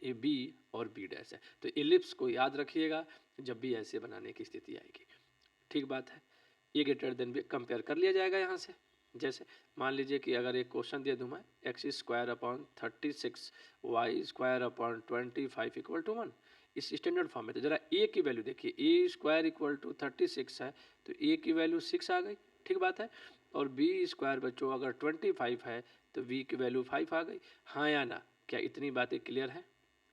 ए बी और बी डैश है। तो एलिप्स को याद रखिएगा जब भी ऐसे बनाने की स्थिति आएगी। ठीक बात है, ए ग्रेटर देन बी कंपेयर कर लिया जाएगा यहाँ से। जैसे मान लीजिए कि अगर एक क्वेश्चन दे दूँ मैं, x² upon 36 y² upon 25 equal to 1, इस स्टैंडर्ड फॉर्म में। तो जरा ए की वैल्यू देखिए, a² इक्वल टू 36 है तो ए की वैल्यू 6 आ गई। ठीक बात है, और b² बच्चों अगर 25 है तो b की वैल्यू 5 आ गई। हाँ या ना? क्या इतनी बातें क्लियर है?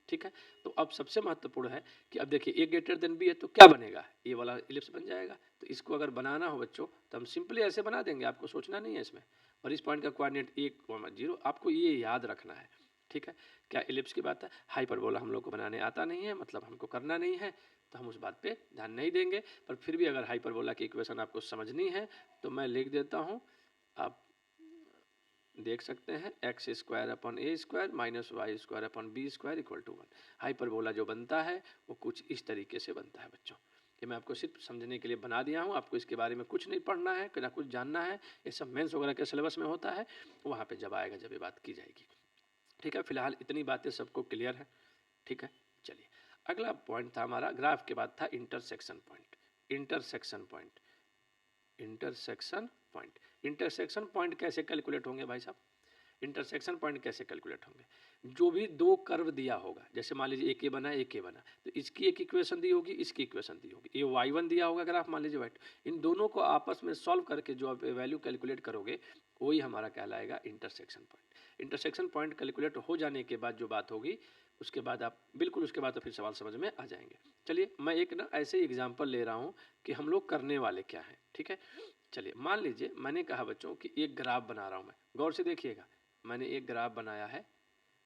ठीक है, तो अब सबसे महत्वपूर्ण है कि अब देखिए ए ग्रेटर देन बी है तो क्या बनेगा, ये वाला इलिप्स बन जाएगा। तो इसको अगर बनाना हो बच्चों तो हम सिंपली ऐसे बना देंगे, आपको सोचना नहीं है इसमें। और इस पॉइंट का कोऑर्डिनेट 1,0, आपको ये याद रखना है। ठीक है, क्या इलिप्स की बात है, हाइपरबोला हम लोग को बनाने आता नहीं है, मतलब हमको करना नहीं है, तो हम उस बात पे ध्यान नहीं देंगे, पर फिर भी अगर हाइपरबोला की इक्वेशन आपको समझनी है तो मैं लिख देता हूँ, आप देख सकते हैं x square upon a square minus y square upon b square equal to 1। Hyperbola जो बनता है वो कुछ इस तरीके से बनता है बच्चों। ये मैं आपको सिर्फ समझने के लिए बना दिया हूँ, आपको इसके बारे में कुछ नहीं पढ़ना है, ना कुछ जानना है, ये सब मेंस वगैरह के सिलेबस में होता है, वहाँ पे जब आएगा जब ये बात की जाएगी। ठीक है, फिलहाल इतनी बातें सबको क्लियर है। ठीक है, चलिए अगला पॉइंट था हमारा, ग्राफ के बाद था intersection point. Intersection point, intersection point, intersection point कैसे कैलकुलेट होंगे भाई साहब? इंटरसेक्शन पॉइंट कैसे कैलकुलेट होंगे? जो भी दो कर्व दिया होगा, जैसे मान लीजिए एक ये बना एक ये बना, तो इसकी एक इक्वेशन दी होगी, इसकी इक्वेशन दी होगी, ये y1 दिया होगा ग्राफ मान लीजिए y2, इन दोनों को आपस में सॉल्व करके जो आप वैल्यू कैलकुलेट करोगे वही हमारा कहलाएगा intersection point. Intersection point calculate हो जाने के बाद जो बात होगी, उसके बाद आप बिल्कुल उसके बाद तो फिर सवाल समझ में आ जाएंगे। चलिए मैं एक ना ऐसे ही एग्जाम्पल ले रहा हूँ कि हम लोग करने वाले क्या हैं। ठीक है, चलिए मान लीजिए मैंने कहा बच्चों कि एक ग्राफ बना रहा हूँ मैं, गौर से देखिएगा, मैंने एक ग्राफ बनाया है,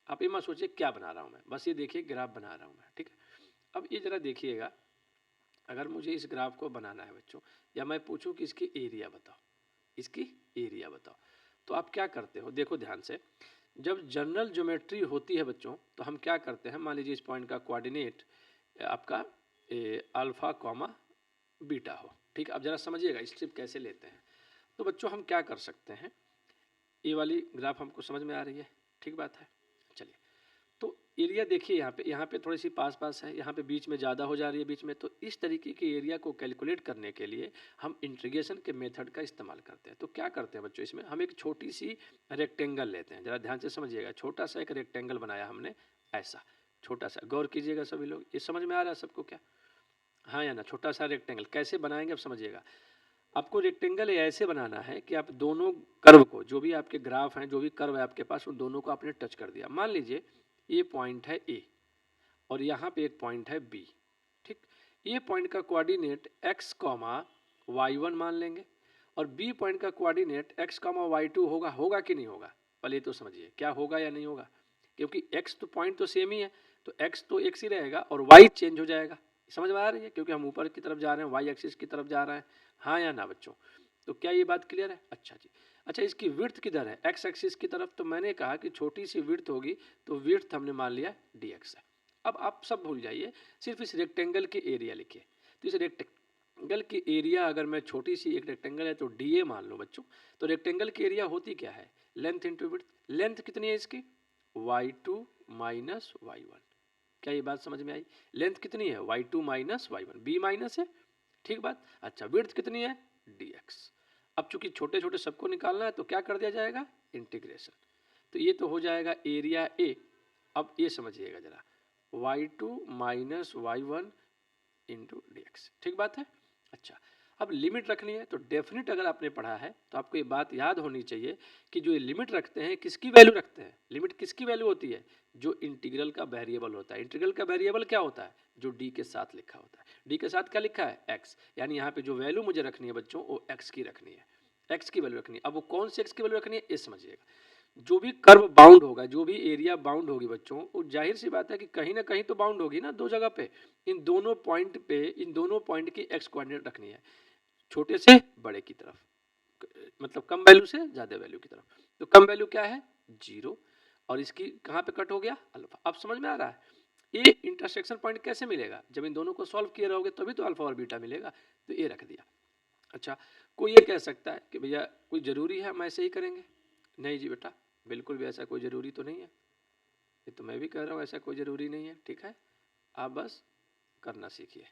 आप ये मत सोचिए क्या बना रहा हूँ मैं, बस ये देखिए ग्राफ बना रहा हूँ मैं। ठीक है, अब ये जरा देखिएगा, अगर मुझे इस ग्राफ को बनाना है बच्चों, या मैं पूछूं कि इसकी एरिया बताओ, इसकी एरिया बताओ, तो आप क्या करते हो? देखो ध्यान से, जब जनरल ज्योमेट्री होती है बच्चों तो हम क्या करते हैं, मान लीजिए इस पॉइंट का कोऑर्डिनेट आपका अल्फा कॉमा बीटा हो। ठीक है, अब जरा समझिएगा स्ट्रिप कैसे लेते हैं। तो बच्चों हम क्या कर सकते हैं, ये वाली ग्राफ हमको समझ में आ रही है, ठीक बात है। चलिए, तो एरिया देखिए यहाँ पे थोड़ी सी पास पास है, यहाँ पे बीच में ज़्यादा हो जा रही है बीच में, तो इस तरीके की एरिया को कैलकुलेट करने के लिए हम इंटीग्रेशन के मेथड का इस्तेमाल करते हैं। तो क्या करते हैं बच्चों, इसमें हम एक छोटी सी रेक्टेंगल लेते हैं, ज़रा ध्यान से समझिएगा, छोटा सा एक रेक्टेंगल बनाया हमने, ऐसा छोटा सा, गौर कीजिएगा सभी लोग, ये समझ में आ रहा है सबको क्या? हाँ या ना? छोटा सा रेक्टेंगल कैसे बनाएंगे अब समझिएगा। आपको रेक्टेंगल ऐसे बनाना है कि आप दोनों कर्व को, जो भी आपके ग्राफ हैं, जो भी कर्व है आपके पास, उन दोनों को आपने टच कर दिया। मान लीजिए ये पॉइंट है ए और यहाँ पे एक पॉइंट है बी। ठीक, ये पॉइंट का कोऑर्डिनेट x कॉमा y1 मान लेंगे और बी पॉइंट का कोऑर्डिनेट x कॉमा y2 होगा। होगा कि नहीं होगा? पहले तो समझिए क्या होगा या नहीं होगा, क्योंकि x तो पॉइंट तो सेम ही है, तो x तो x ही रहेगा और y चेंज हो जाएगा। समझ में आ रही है? क्योंकि हम ऊपर की तरफ जा रहे हैं, y एक्सिस की तरफ जा रहे हैं। हाँ या ना बच्चों? तो क्या ये बात क्लियर है? अच्छा जी। अच्छा, इसकी विड्थ किधर है? x एक्सिस की तरफ, तो मैंने कहा कि छोटी सी विड्थ होगी, तो विड्थ हमने मान लिया dx है। अब आप सब भूल जाइए, सिर्फ इस रेक्टेंगल के एरिया लिखिए। तो इस रेक्टेंगल की एरिया, अगर मैं छोटी सी एक रेक्टेंगल है तो डीए मान लो बच्चों, तो रेक्टेंगल की एरिया होती क्या है? Length into width. लेंथ कितनी है इसकी? y2 minus y1। क्या ये बात समझ में आई? लेंथ कितनी है? y2 minus y1, b minus है, ठीक बात। अच्छा, विड्थ कितनी है? dx। अब चूंकि छोटे छोटे सबको निकालना है तो क्या कर दिया जाएगा? इंटीग्रेशन। तो ये तो हो जाएगा एरिया ए। अब ये समझिएगा जरा, y2 minus y1 into dx, ठीक बात है। अच्छा, अब लिमिट रखनी है तो डेफिनेट, अगर आपने पढ़ा है तो आपको ये बात याद होनी चाहिए कि जो ये लिमिट रखते हैं किसकी वैल्यू रखते हैं? लिमिट किसकी वैल्यू होती है? जो इंटीग्रल का वेरिएबल होता है। इंटीग्रल का वेरिएबल क्या होता है? जो डी के साथ लिखा होता है। डी के साथ क्या लिखा है? एक्स। यानी यहाँ पे जो वैल्यू मुझे रखनी है बच्चों, वो एक्स की रखनी है, एक्स की वैल्यू रखनी है। अब वो कौन सी एक्स की वैल्यू रखनी है ये समझिएगा। जो भी कर्व बाउंड होगा, जो भी एरिया बाउंड होगी बच्चों, वो जाहिर सी बात है कि कहीं ना कहीं तो बाउंड होगी ना, दो जगह पे। इन दोनों पॉइंट पे, इन दोनों पॉइंट की एक्स कोऑर्डिनेट रखनी है, छोटे से बड़े की तरफ, मतलब कम वैल्यू से ज्यादा वैल्यू की तरफ। तो कम वैल्यू क्या है? 0, और इसकी कहाँ पे कट हो गया? अल्फा। अब समझ में आ रहा है? ये इंटरसेक्शन पॉइंट कैसे मिलेगा? जब इन दोनों को सॉल्व किए रहोगे तभी तो अल्फा और बीटा मिलेगा। तो ये रख दिया। अच्छा, कोई ये कह सकता है कि भैया कोई जरूरी है हम ऐसे ही करेंगे? नहीं जी बेटा, बिल्कुल भी ऐसा कोई ज़रूरी तो नहीं है। ये तो मैं भी कह रहा हूँ, ऐसा कोई ज़रूरी नहीं है। ठीक है, आप बस करना सीखिए।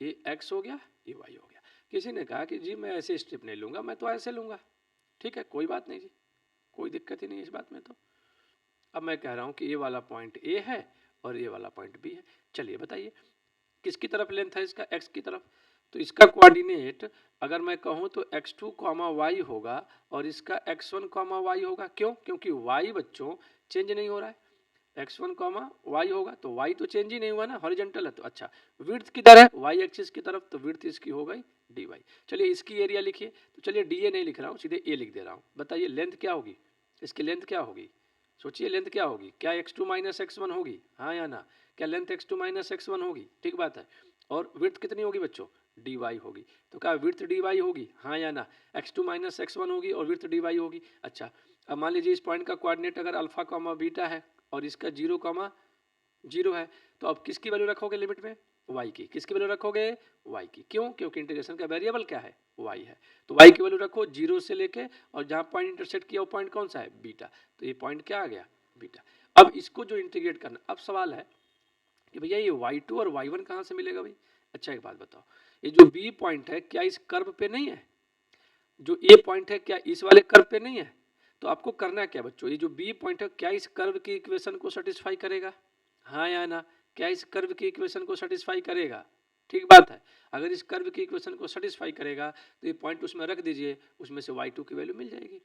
ये x हो गया, ये y हो गया। किसी ने कहा कि जी मैं ऐसे स्ट्रिप नहीं लूँगा, मैं तो ऐसे लूँगा। ठीक है, कोई बात नहीं जी, कोई दिक्कत ही नहीं इस बात में। तो अब मैं कह रहा हूँ कि ये वाला पॉइंट A है और ये वाला पॉइंट B है। चलिए बताइए किसकी तरफ लेंथ है इसका? x की तरफ। तो इसका कोऑर्डिनेट अगर मैं कहूँ तो x2 कॉमा y होगा और इसका x1 कॉमा y होगा। क्यों? क्योंकि y बच्चों चेंज नहीं हो रहा है, x1 कॉमा y होगा, तो y तो चेंज ही नहीं हुआ ना, हॉरिजॉन्टल है। तो अच्छा, विड्थ किधर है? y एक्सिस की तरफ, तो विड्थ इसकी हो गई dy। चलिए इसकी एरिया लिखिए। तो चलिए da नहीं लिख रहा हूँ, सीधे a लिख दे रहा हूँ। बताइए लेंथ क्या होगी इसकी? लेंथ क्या होगी? सोचिए लेंथ क्या होगी? क्या x2 माइनस x1 होगी? हाँ या ना? क्या लेंथ x2 माइनस x1 होगी? ठीक बात है। और विड्थ कितनी होगी बच्चों, dy होगी। तो क्या विड्थ dy होगी, हाँ या ना, x2 माइनस x1 होगी और विड्थ dy होगी। अच्छा, अब मान लीजिए इस पॉइंट का कोऑर्डिनेट अगर अल्फा कॉमा बीटा है और इसका 0 कॉमा 0 है, तो अब किसकी वैल्यू रखोगे लिमिट में, y की। किसकी वैल्यू रखोगे, y की। क्यों, क्योंकि इंटीग्रेशन का वेरिएबल क्या है, y है। तो y की वैल्यू रखो 0 से लेके, और जहाँ पॉइंट इंटरसेक्ट किया वो पॉइंट कौन सा है, बीटा। तो ये पॉइंट क्या आ गया, बीटा। अब इसको जो इंटीग्रेट करना, अब सवाल है कि भैया ये y2 और y1 कहाँ से मिलेगा भाई। अच्छा एक बात बताओ, ये जो b पॉइंट है क्या इस कर्व पे नहीं है, जो a पॉइंट है क्या इस वाले कर्व पे नहीं है। तो आपको करना क्या बच्चों, ये जो b पॉइंट है क्या इस कर्व की इक्वेशन को सेटिस्फाई करेगा, हाँ या ना, क्या इस कर्व की इक्वेशन को सेटिस्फाई करेगा। ठीक बात है, अगर इस कर्व की इक्वेशन को सेटिस्फाई करेगा तो ये पॉइंट उसमें रख दीजिए, उसमें से y2 की वैल्यू मिल जाएगी।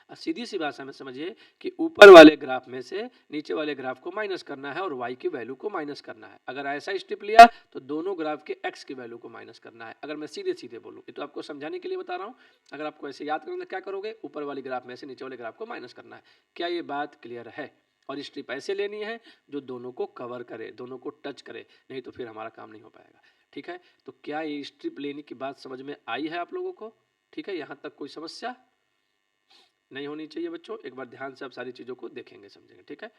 सीधी सी भाषा में समझिए कि ऊपर वाले ग्राफ में से नीचे वाले ग्राफ को माइनस करना है और y की वैल्यू को माइनस करना है। अगर ऐसा स्टेप लिया तो दोनों ग्राफ के x की वैल्यू को माइनस करना है। अगर मैं सीधे सीधे बोलूँ, ये तो आपको समझाने के लिए बता रहा हूँ, अगर आपको ऐसे याद करना क्या करोगे, ऊपर वाले ग्राफ में से नीचे वाले ग्राफ को माइनस करना है। क्या ये बात क्लियर है। और स्ट्रिप ऐसे लेनी है जो दोनों को कवर करे, दोनों को टच करे, नहीं तो फिर हमारा काम नहीं हो पाएगा। ठीक है, तो क्या ये स्ट्रिप लेने की बात समझ में आई है आप लोगों को। ठीक है, यहाँ तक कोई समस्या नहीं होनी चाहिए बच्चों। एक बार ध्यान से आप सारी चीज़ों को देखेंगे समझेंगे। ठीक है,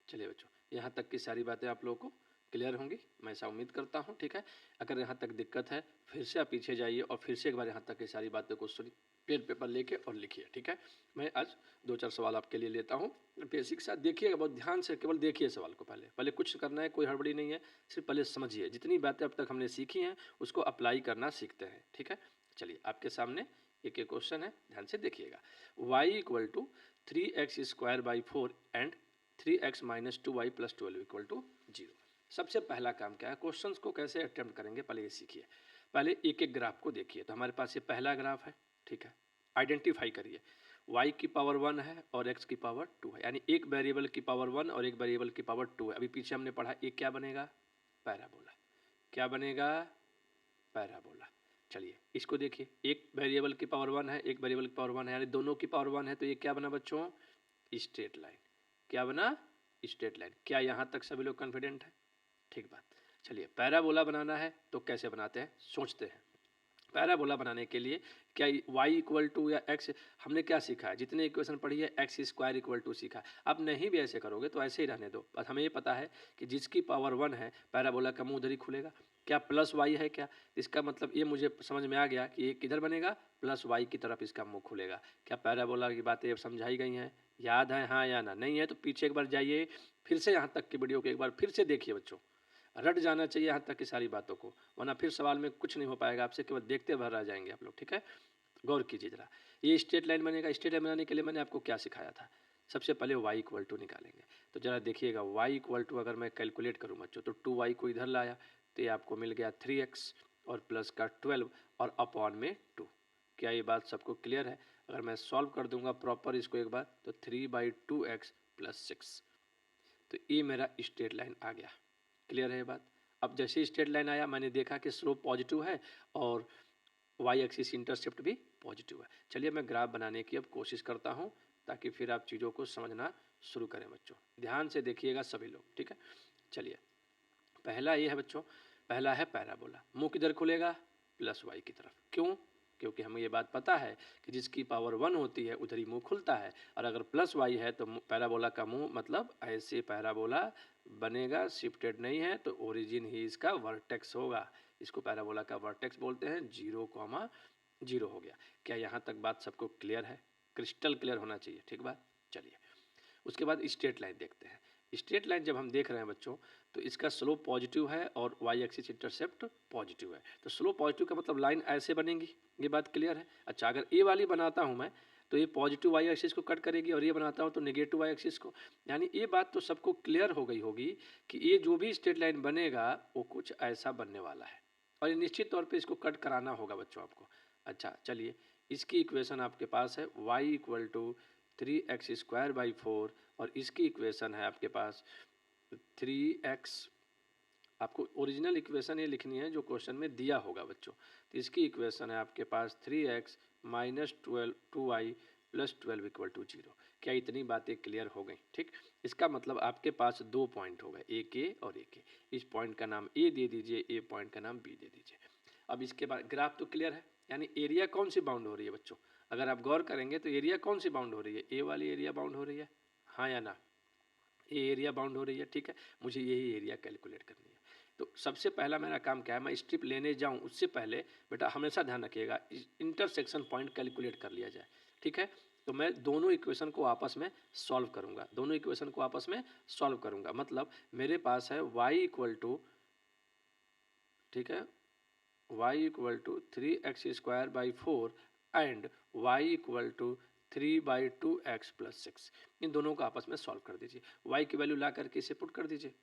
चलिए बच्चों, यहाँ तक की सारी बातें आप लोगों को क्लियर होंगी, मैं ऐसा उम्मीद करता हूँ। ठीक है, अगर यहाँ तक दिक्कत है फिर से आप पीछे जाइए और फिर से एक बार यहाँ तक की सारी बातों को सुनिए, पेन पेपर लेके और लिखिए। ठीक है, मैं आज 2-4 सवाल आपके लिए लेता हूँ, बेसिक सा देखिएगा बहुत ध्यान से, केवल देखिए सवाल को, पहले पहले कुछ करना है, कोई हड़बड़ी नहीं है, सिर्फ पहले समझिए, जितनी बातें अब तक हमने सीखी हैं उसको अप्लाई करना सीखते हैं। ठीक है, चलिए आपके सामने एक एक क्वेश्चन है, ध्यान से देखिएगा। y equal to 3x square by 4 and 3x minus 2y plus 12 equal to 0। सबसे पहला काम क्या है, क्वेश्चंस को कैसे अटेम्प्ट करेंगे पहले ये सीखिए। पहले एक एक ग्राफ को देखिए, तो हमारे पास ये पहला ग्राफ है। ठीक है, आइडेंटिफाई करिए, y की पावर 1 है और x की पावर 2 है, यानी एक वेरिएबल की पावर 1 और एक वेरिएबल की पावर 2 है। अभी पीछे हमने पढ़ा एक क्या बनेगा, पैराबोला। क्या बनेगा, पैराबोला। चलिए इसको देखिए, एक वेरिएबल की पावर 1 है, एक वेरिएबल की पावर 1 है, यानी दोनों की पावर 1 है, तो ये क्या बना बच्चों, स्ट्रेट लाइन। क्या बना, स्ट्रेट लाइन। क्या यहाँ तक सभी लोग कॉन्फिडेंट है, ठीक बात। चलिए पैराबोला बनाना है तो कैसे बनाते हैं, सोचते हैं। पैराबोला बनाने के लिए क्या y इक्वल टू या x, हमने क्या सीखा है, जितने इक्वेशन पढ़ी है एक्स स्क्वायर इक्वल टू सीखा है। अब नहीं भी ऐसे करोगे तो ऐसे ही रहने दो, बस हमें ये पता है कि जिसकी पावर 1 है पैराबोला का मुंह उधर ही खुलेगा। क्या प्लस y है क्या, इसका मतलब ये मुझे समझ में आ गया कि ये किधर बनेगा, प्लस y की तरफ इसका मुंह खुलेगा। क्या पैराबोला की बातें समझाई गई हैं, याद है हाँ या ना, नहीं है तो पीछे एक बार जाइए, फिर से यहाँ तक की वीडियो को एक बार फिर से देखिए बच्चों, रट जाना चाहिए यहाँ तक की सारी बातों को, वरना फिर सवाल में कुछ नहीं हो पाएगा आपसे, केवल देखते भर रह जाएंगे आप लोग। ठीक है, गौर कीजिए जरा, ये स्ट्रेट लाइन बनेगा। स्ट्रेट लाइन बनाने के लिए मैंने आपको क्या सिखाया था, सबसे पहले y इक्वल टू निकालेंगे। तो जरा देखिएगा y इक्वल टू अगर मैं कैलकुलेट करूँ बच्चों, तो 2y को इधर लाया तो ये आपको मिल गया 3x और प्लस का 12 और अपॉन में 2। क्या ये बात सबको क्लियर है। अगर मैं सॉल्व कर दूंगा प्रॉपर इसको एक बार, तो 3/2x प्लस 6, तो ये मेरा स्ट्रेट लाइन आ गया। क्लियर है ये बात। अब जैसे स्ट्रेट लाइन आया मैंने देखा कि स्लोप पॉजिटिव है और वाई एक्सिस इंटरसेप्ट भी पॉजिटिव है। चलिए मैं ग्राफ बनाने की अब कोशिश करता हूँ ताकि फिर आप चीज़ों को समझना शुरू करें बच्चों, ध्यान से देखिएगा सभी लोग। ठीक है, चलिए पहला ये है बच्चों, पहला है पैराबोला, मुंह किधर खुलेगा, प्लस वाई की तरफ। क्यों, क्योंकि हमें ये बात पता है कि जिसकी पावर 1 होती है उधर ही मुंह खुलता है, और अगर प्लस वाई है तो पैराबोला का मुंह मतलब ऐसे पैराबोला बनेगा, शिफ्टेड नहीं है तो ओरिजिन ही इसका वर्टेक्स होगा। इसको पैराबोला का वर्टेक्स बोलते हैं, 0,0 हो गया। क्या यहाँ तक बात सबको क्लियर है, क्रिस्टल क्लियर होना चाहिए। ठीक बात, चलिए उसके बाद स्ट्रेट लाइन देखते हैं। स्ट्रेट लाइन जब हम देख रहे हैं बच्चों, तो इसका स्लोप पॉजिटिव है और वाई एक्सिस इंटरसेप्ट पॉजिटिव है, तो स्लोप पॉजिटिव का मतलब लाइन ऐसे बनेगी, ये बात क्लियर है। अच्छा अगर ए वाली बनाता हूँ मैं तो ये पॉजिटिव वाई एक्सिस को कट करेगी, और ये बनाता हूँ तो नेगेटिव वाई एक्सिस को। यानी ये बात तो सबको क्लियर हो गई होगी कि ये जो भी स्ट्रेट लाइन बनेगा वो कुछ ऐसा बनने वाला है, और ये निश्चित तौर पर इसको कट कराना होगा बच्चों आपको। अच्छा चलिए, इसकी इक्वेशन आपके पास है y equal to 3x square by 4, और इसकी इक्वेशन है आपके पास 3x, आपको ओरिजिनल इक्वेशन ये लिखनी है जो क्वेश्चन में दिया होगा बच्चों। तो इसकी इक्वेशन है आपके पास 3x minus 2y plus 12 equal to 0। क्या इतनी बातें क्लियर हो गई? ठीक, इसका मतलब आपके पास दो पॉइंट हो गए, एक ए और एक ए। इस पॉइंट का नाम ए दे दीजिए, ए पॉइंट का नाम बी दे दीजिए। अब इसके बाद ग्राफ तो क्लियर है, यानी एरिया कौन सी बाउंड हो रही है बच्चों? अगर आप गौर करेंगे तो एरिया कौन सी बाउंड हो रही है? ए वाली एरिया बाउंड हो रही है, हाँ या ना? ये एरिया बाउंड हो रही है, ठीक है। मुझे यही एरिया कैलकुलेट करनी है। तो सबसे पहला मेरा काम क्या है, मैं स्ट्रिप लेने जाऊं उससे पहले बेटा हमेशा ध्यान रखिएगा इंटरसेक्शन पॉइंट कैलकुलेट कर लिया जाए, ठीक है। तो मैं दोनों इक्वेशन को आपस में सॉल्व करूंगा, दोनों इक्वेशन को आपस में सॉल्व करूंगा। मतलब मेरे पास है y इक्वल टू, ठीक है, y equal to 3x² 4 and y equal to 3/2x + 6। इन दोनों को आपस में सॉल्व कर दीजिए। y की वैल्यू ला करके इसे पुट कर दीजिए।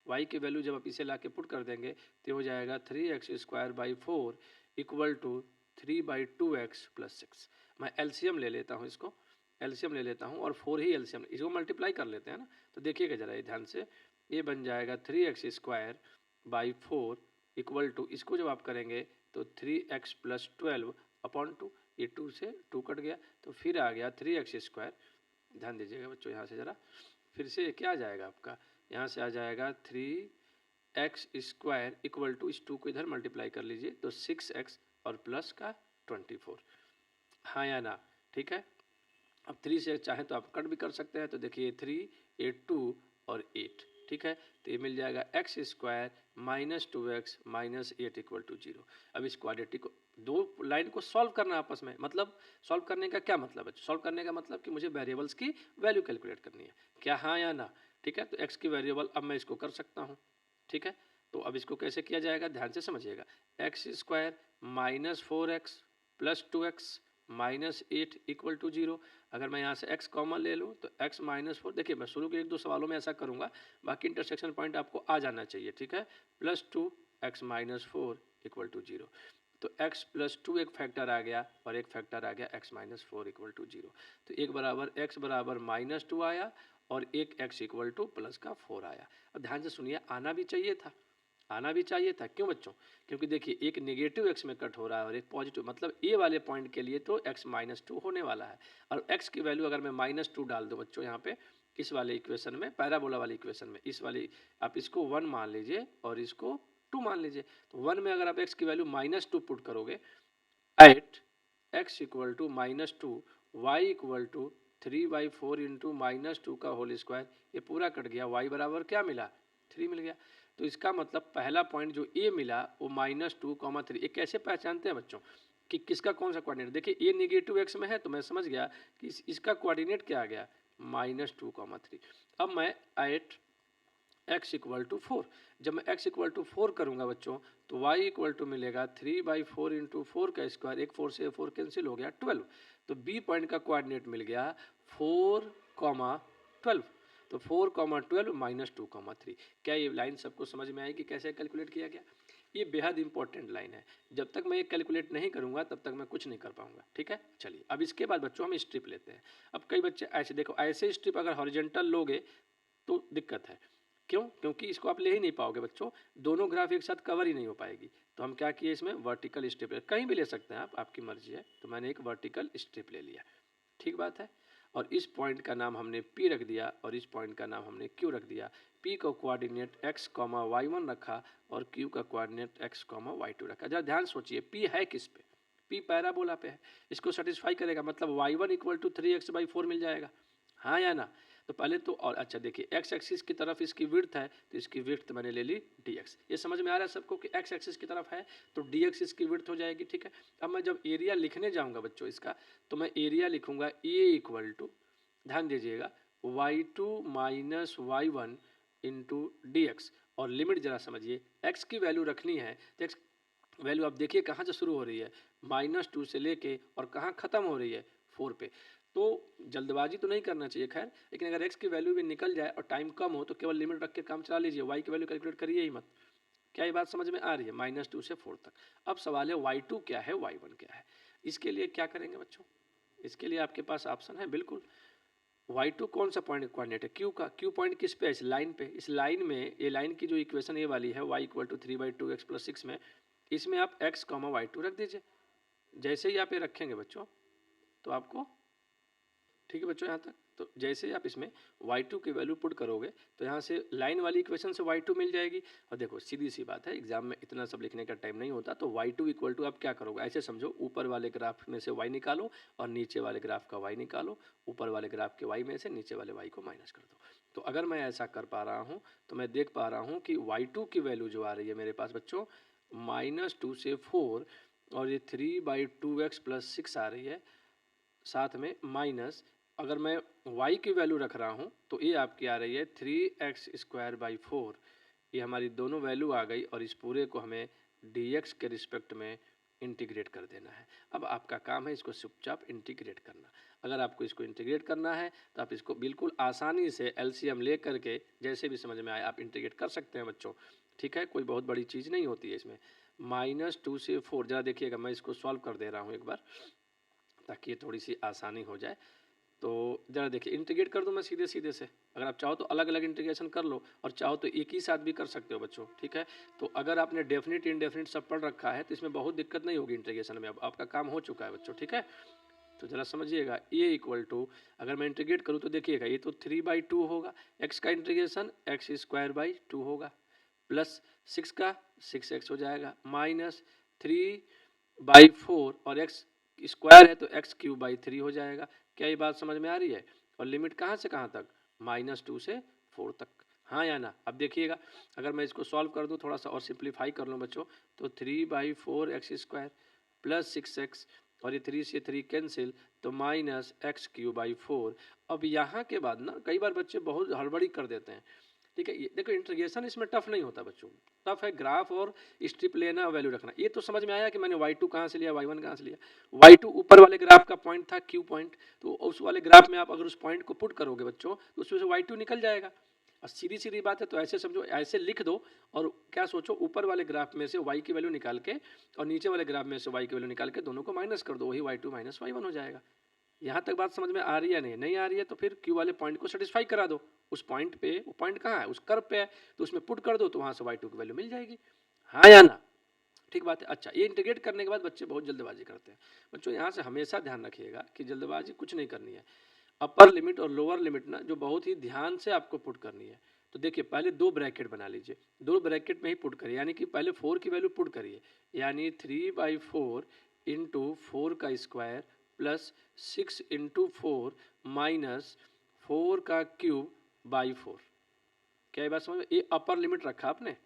y की वैल्यू जब आप इसे ला के पुट कर देंगे तो हो जाएगा 3x² 4 = 3/2x + 6। मैं एलसीएम ले लेता हूँ, इसको एलसीएम ले लेता हूँ और 4 ही एलसीएम, इसको मल्टीप्लाई कर लेते हैं ना। तो देखिएगा जरा ये ध्यान से, ये बन जाएगा 3x² 4 = इसको जब आप करेंगे तो 3x + 12/2, ये 2 से 2 कट गया तो फिर आ गया 3x²। ध्यान दीजिएगा बच्चों, यहाँ से ज़रा फिर से क्या आ जाएगा आपका, यहाँ से आ जाएगा 3x² = इस 2 को इधर मल्टीप्लाई कर लीजिए तो 6x और प्लस का 24, हाँ या ना? ठीक है। अब 3 से चाहे तो आप कट भी कर सकते हैं, तो देखिए 3, 8, 2 और 8, ठीक है। तो ये मिल जाएगा x² - 2x - 8 = 0। अब इस क्वाड्रेटिक को, दो लाइन को सॉल्व करना आपस में, मतलब सॉल्व करने का क्या मतलब है? सॉल्व करने का मतलब कि मुझे वेरिएबल्स की वैल्यू कैलकुलेट करनी है, क्या हाँ या ना? ठीक है, तो x की वेरिएबल अब मैं इसको कर सकता हूँ, ठीक है। तो अब इसको कैसे किया जाएगा, ध्यान से समझिएगा। x² - 4x + 2x - 8 = 0। अगर मैं यहाँ से x कॉमन ले लूँ तो x - 4, देखिए मैं शुरू के 1-2 सवालों में ऐसा करूँगा, बाकी इंटरसेक्शन पॉइंट आपको आ जाना चाहिए, ठीक है। +2x - 4 = 0। तो x + 2 एक फैक्टर आ गया और एक फैक्टर आ गया x - 4 = 0। तो एक बराबर x बराबर -2 आया और एक x = +4 आया। अब ध्यान से सुनिए, आना भी चाहिए था, आना भी चाहिए था। क्यों बच्चों? क्योंकि देखिए एक नेगेटिव x में कट हो रहा है और एक पॉजिटिव, मतलब a वाले पॉइंट के लिए तो x - 2 होने वाला है। और x की वैल्यू अगर मैं -2 डाल दूँ बच्चों यहाँ पे इस वाले इक्वेशन में, पैराबोला वाली इक्वेशन में, इस वाली आप इसको 1 मान लीजिए और इसको 2 मान लीजिए। तो 1 में अगर आप x की वैल्यू -2 पुट करोगे एट x = -2, y = 3/4 × -2 का होल स्क्वायर, ये पूरा कट गया, y बराबर क्या मिला? 3 मिल गया। तो इसका मतलब पहला पॉइंट जो ए मिला वो -2, 3। ये कैसे पहचानते हैं बच्चों कि किसका कौन सा कोऑर्डिनेट? देखिए ये नेगेटिव x में है तो मैं समझ गया कि इसका कोऑर्डिनेट क्या आ गया, -2, 3। अब मैं एट x = 4, जब मैं x = 4 करूँगा बच्चों तो y = मिलेगा 3/4 × 4 का स्क्वायर, एक 4 से 4 कैंसिल हो गया, 12। तो b पॉइंट का कोऑर्डिनेट मिल गया 4, 12। तो 4, 12 -2, 3। क्या ये लाइन सबको समझ में आई कि कैसे कैलकुलेट किया गया? ये बेहद इंपॉर्टेंट लाइन है, जब तक मैं ये कैलकुलेट नहीं करूँगा तब तक मैं कुछ नहीं कर पाऊँगा, ठीक है। चलिए अब इसके बाद बच्चों हम स्ट्रिप लेते हैं। अब कई बच्चे ऐसे देखो, ऐसे स्ट्रिप अगर हॉरिजॉन्टल लोगे तो दिक्कत है। क्यों? क्योंकि इसको आप ले ही नहीं पाओगे बच्चों, दोनों ग्राफ एक साथ कवर ही नहीं हो पाएगी। तो हम क्या किए, इसमें वर्टिकल स्ट्रिप ले, कहीं भी ले सकते हैं आप, आपकी मर्जी है। तो मैंने एक वर्टिकल स्ट्रिप ले लिया, ठीक बात है। और इस पॉइंट का नाम हमने P रख दिया और इस पॉइंट का नाम हमने Q रख दिया। P का कोऑर्डिनेट x, y1 रखा और Q का कोऑर्डिनेट x, y2 रखा। जरा ध्यान सोचिए, P है किस पे? P पैराबोला पे है, इसको सेटिस्फाई करेगा, मतलब y1 = 3x/4 मिल जाएगा, हाँ या ना? तो पहले तो, और अच्छा देखिए x एक्सिस की तरफ इसकी विड्थ है तो इसकी विड्थ मैंने ले ली dx। ये समझ में आ रहा है सबको कि x एक्सिस की तरफ है तो dx इसकी विड्थ हो जाएगी, ठीक है। अब मैं जब एरिया लिखने जाऊंगा बच्चों इसका, तो मैं एरिया लिखूंगा a = ध्यान दीजिएगा y2 - y1 × dx। और लिमिट जरा समझिए, x की वैल्यू रखनी है तो x वैल्यू आप देखिए कहाँ से शुरू हो रही है, -2 से लेके और कहाँ ख़त्म हो रही है, 4 पे। तो जल्दबाजी तो नहीं करना चाहिए खैर, लेकिन अगर x की वैल्यू भी निकल जाए और टाइम कम हो तो केवल लिमिट रख के काम चला लीजिए, y की वैल्यू कैलकुलेट करिए ही मत। क्या ये बात समझ में आ रही है? -2 से 4 तक। अब सवाल है y2 क्या है, y1 क्या है? इसके लिए क्या करेंगे बच्चों? इसके लिए आपके पास ऑप्शन है, बिल्कुल। y2 कौन सा पॉइंट कोऑर्डिनेट है? q का। q पॉइंट किस पे है? इस लाइन पे। इस लाइन में, ये लाइन की जो इक्वेशन ये वाली है y = 3/2x + 6 में, इसमें आप x, y2 रख दीजिए। जैसे ही आप ये रखेंगे बच्चों तो आपको ठीक है बच्चों यहाँ तक। तो जैसे आप इसमें y2 की वैल्यू पुट करोगे तो यहाँ से लाइन वाली इक्वेशन से y2 मिल जाएगी। और देखो सीधी सी बात है, एग्जाम में इतना सब लिखने का टाइम नहीं होता, तो y2 इक्वल टू आप क्या करोगे, ऐसे समझो ऊपर वाले ग्राफ में से y निकालो और नीचे वाले ग्राफ का y निकालो, ऊपर वाले ग्राफ के y में से नीचे वाले y को माइनस कर दो। तो अगर मैं ऐसा कर पा रहा हूँ तो मैं देख पा रहा हूँ कि y2 की वैल्यू जो आ रही है मेरे पास बच्चों -2 से 4, और ये 3/2x + 6 आ रही है, साथ में माइनस अगर मैं y की वैल्यू रख रहा हूँ तो ये आपकी आ रही है 3x² / 4। ये हमारी दोनों वैल्यू आ गई और इस पूरे को हमें dx के रिस्पेक्ट में इंटीग्रेट कर देना है। अब आपका काम है इसको चुपचाप इंटीग्रेट करना। अगर आपको इसको इंटीग्रेट करना है तो आप इसको बिल्कुल आसानी से एलसीएम ले करके जैसे भी समझ में आए आप इंटीग्रेट कर सकते हैं बच्चों, ठीक है, कोई बहुत बड़ी चीज़ नहीं होती है इसमें। -2 से 4 जरा देखिएगा, मैं इसको सॉल्व कर दे रहा हूँ एक बार ताकि ये थोड़ी सी आसानी हो जाए। तो ज़रा देखिए इंटीग्रेट कर दूं मैं सीधे सीधे से, अगर आप चाहो तो अलग अलग इंटीग्रेशन कर लो और चाहो तो एक ही साथ भी कर सकते हो बच्चों, ठीक है। तो अगर आपने डेफिनेट इनडेफिनेट सब पढ़ रखा है तो इसमें बहुत दिक्कत नहीं होगी इंटीग्रेशन में, अब आपका काम हो चुका है बच्चों, ठीक है। तो ज़रा समझिएगा ए इक्वल टू अगर मैं इंटीग्रेट करूँ तो देखिएगा ये तो 3/2 होगा, एक्स का इंटीग्रेशन x² / 2 होगा, प्लस 6 का 6x हो जाएगा, -3/4 और x स्क्वायर है तो x³ / 3 हो जाएगा। क्या ये बात समझ में आ रही है? और लिमिट कहाँ से कहाँ तक, -2 से 4 तक, हाँ या ना। अब देखिएगा अगर मैं इसको सॉल्व कर दूं थोड़ा सा और सिंप्लीफाई कर लूँ बच्चों, तो 3/4x² + 6x और ये 3 से 3 कैंसिल तो -x³ / 4। अब यहाँ के बाद ना कई बार बच्चे बहुत हड़बड़ी कर देते हैं, ठीक है। ये देखो इंटीग्रेशन इसमें टफ नहीं होता बच्चों, टफ है ग्राफ और स्ट्रिप लेना, वैल्यू रखना। ये तो समझ में आया कि मैंने y2 कहाँ से लिया, y1 कहाँ से लिया। y2 ऊपर वाले ग्राफ का पॉइंट था q पॉइंट, तो उस वाले ग्राफ में आप अगर उस पॉइंट को पुट करोगे बच्चों तो उसमें से y2 निकल जाएगा। और सीधी सीधी बात है, तो ऐसे समझो, ऐसे लिख दो और क्या सोचो ऊपर वाले ग्राफ में से y की वैल्यू निकाल के और नीचे वाले ग्राफ में से y की वैल्यू निकाल के दोनों को माइनस कर दो, वही y2 - y1 हो जाएगा। यहाँ तक बात समझ में आ रही है? नहीं आ रही है तो फिर क्यू वाले पॉइंट को सेटिस्फाई करा दो, उस पॉइंट पे, वो पॉइंट कहाँ है, उस कर्व पे है, तो उसमें पुट कर दो तो वहाँ से y2 की वैल्यू मिल जाएगी, हाँ या ना। ठीक बात है। अच्छा, ये इंटीग्रेट करने के बाद बच्चे बहुत जल्दबाजी करते हैं बच्चों, यहाँ से हमेशा ध्यान रखिएगा कि जल्दबाजी कुछ नहीं करनी है। अपर लिमिट और लोअर लिमिट ना जो बहुत ही ध्यान से आपको पुट करनी है। तो देखिए पहले 2 ब्रैकेट बना लीजिए, 2 ब्रैकेट में ही पुट करिए, यानी कि पहले 4 की वैल्यू पुट करिए, यानी 3/4 इंटू 4 का स्क्वायर प्लस 6 इंटू 4 माइनस 4 का क्यूब बाई 4। क्या ये बात समझ में? ये अपर लिमिट रखा आपने,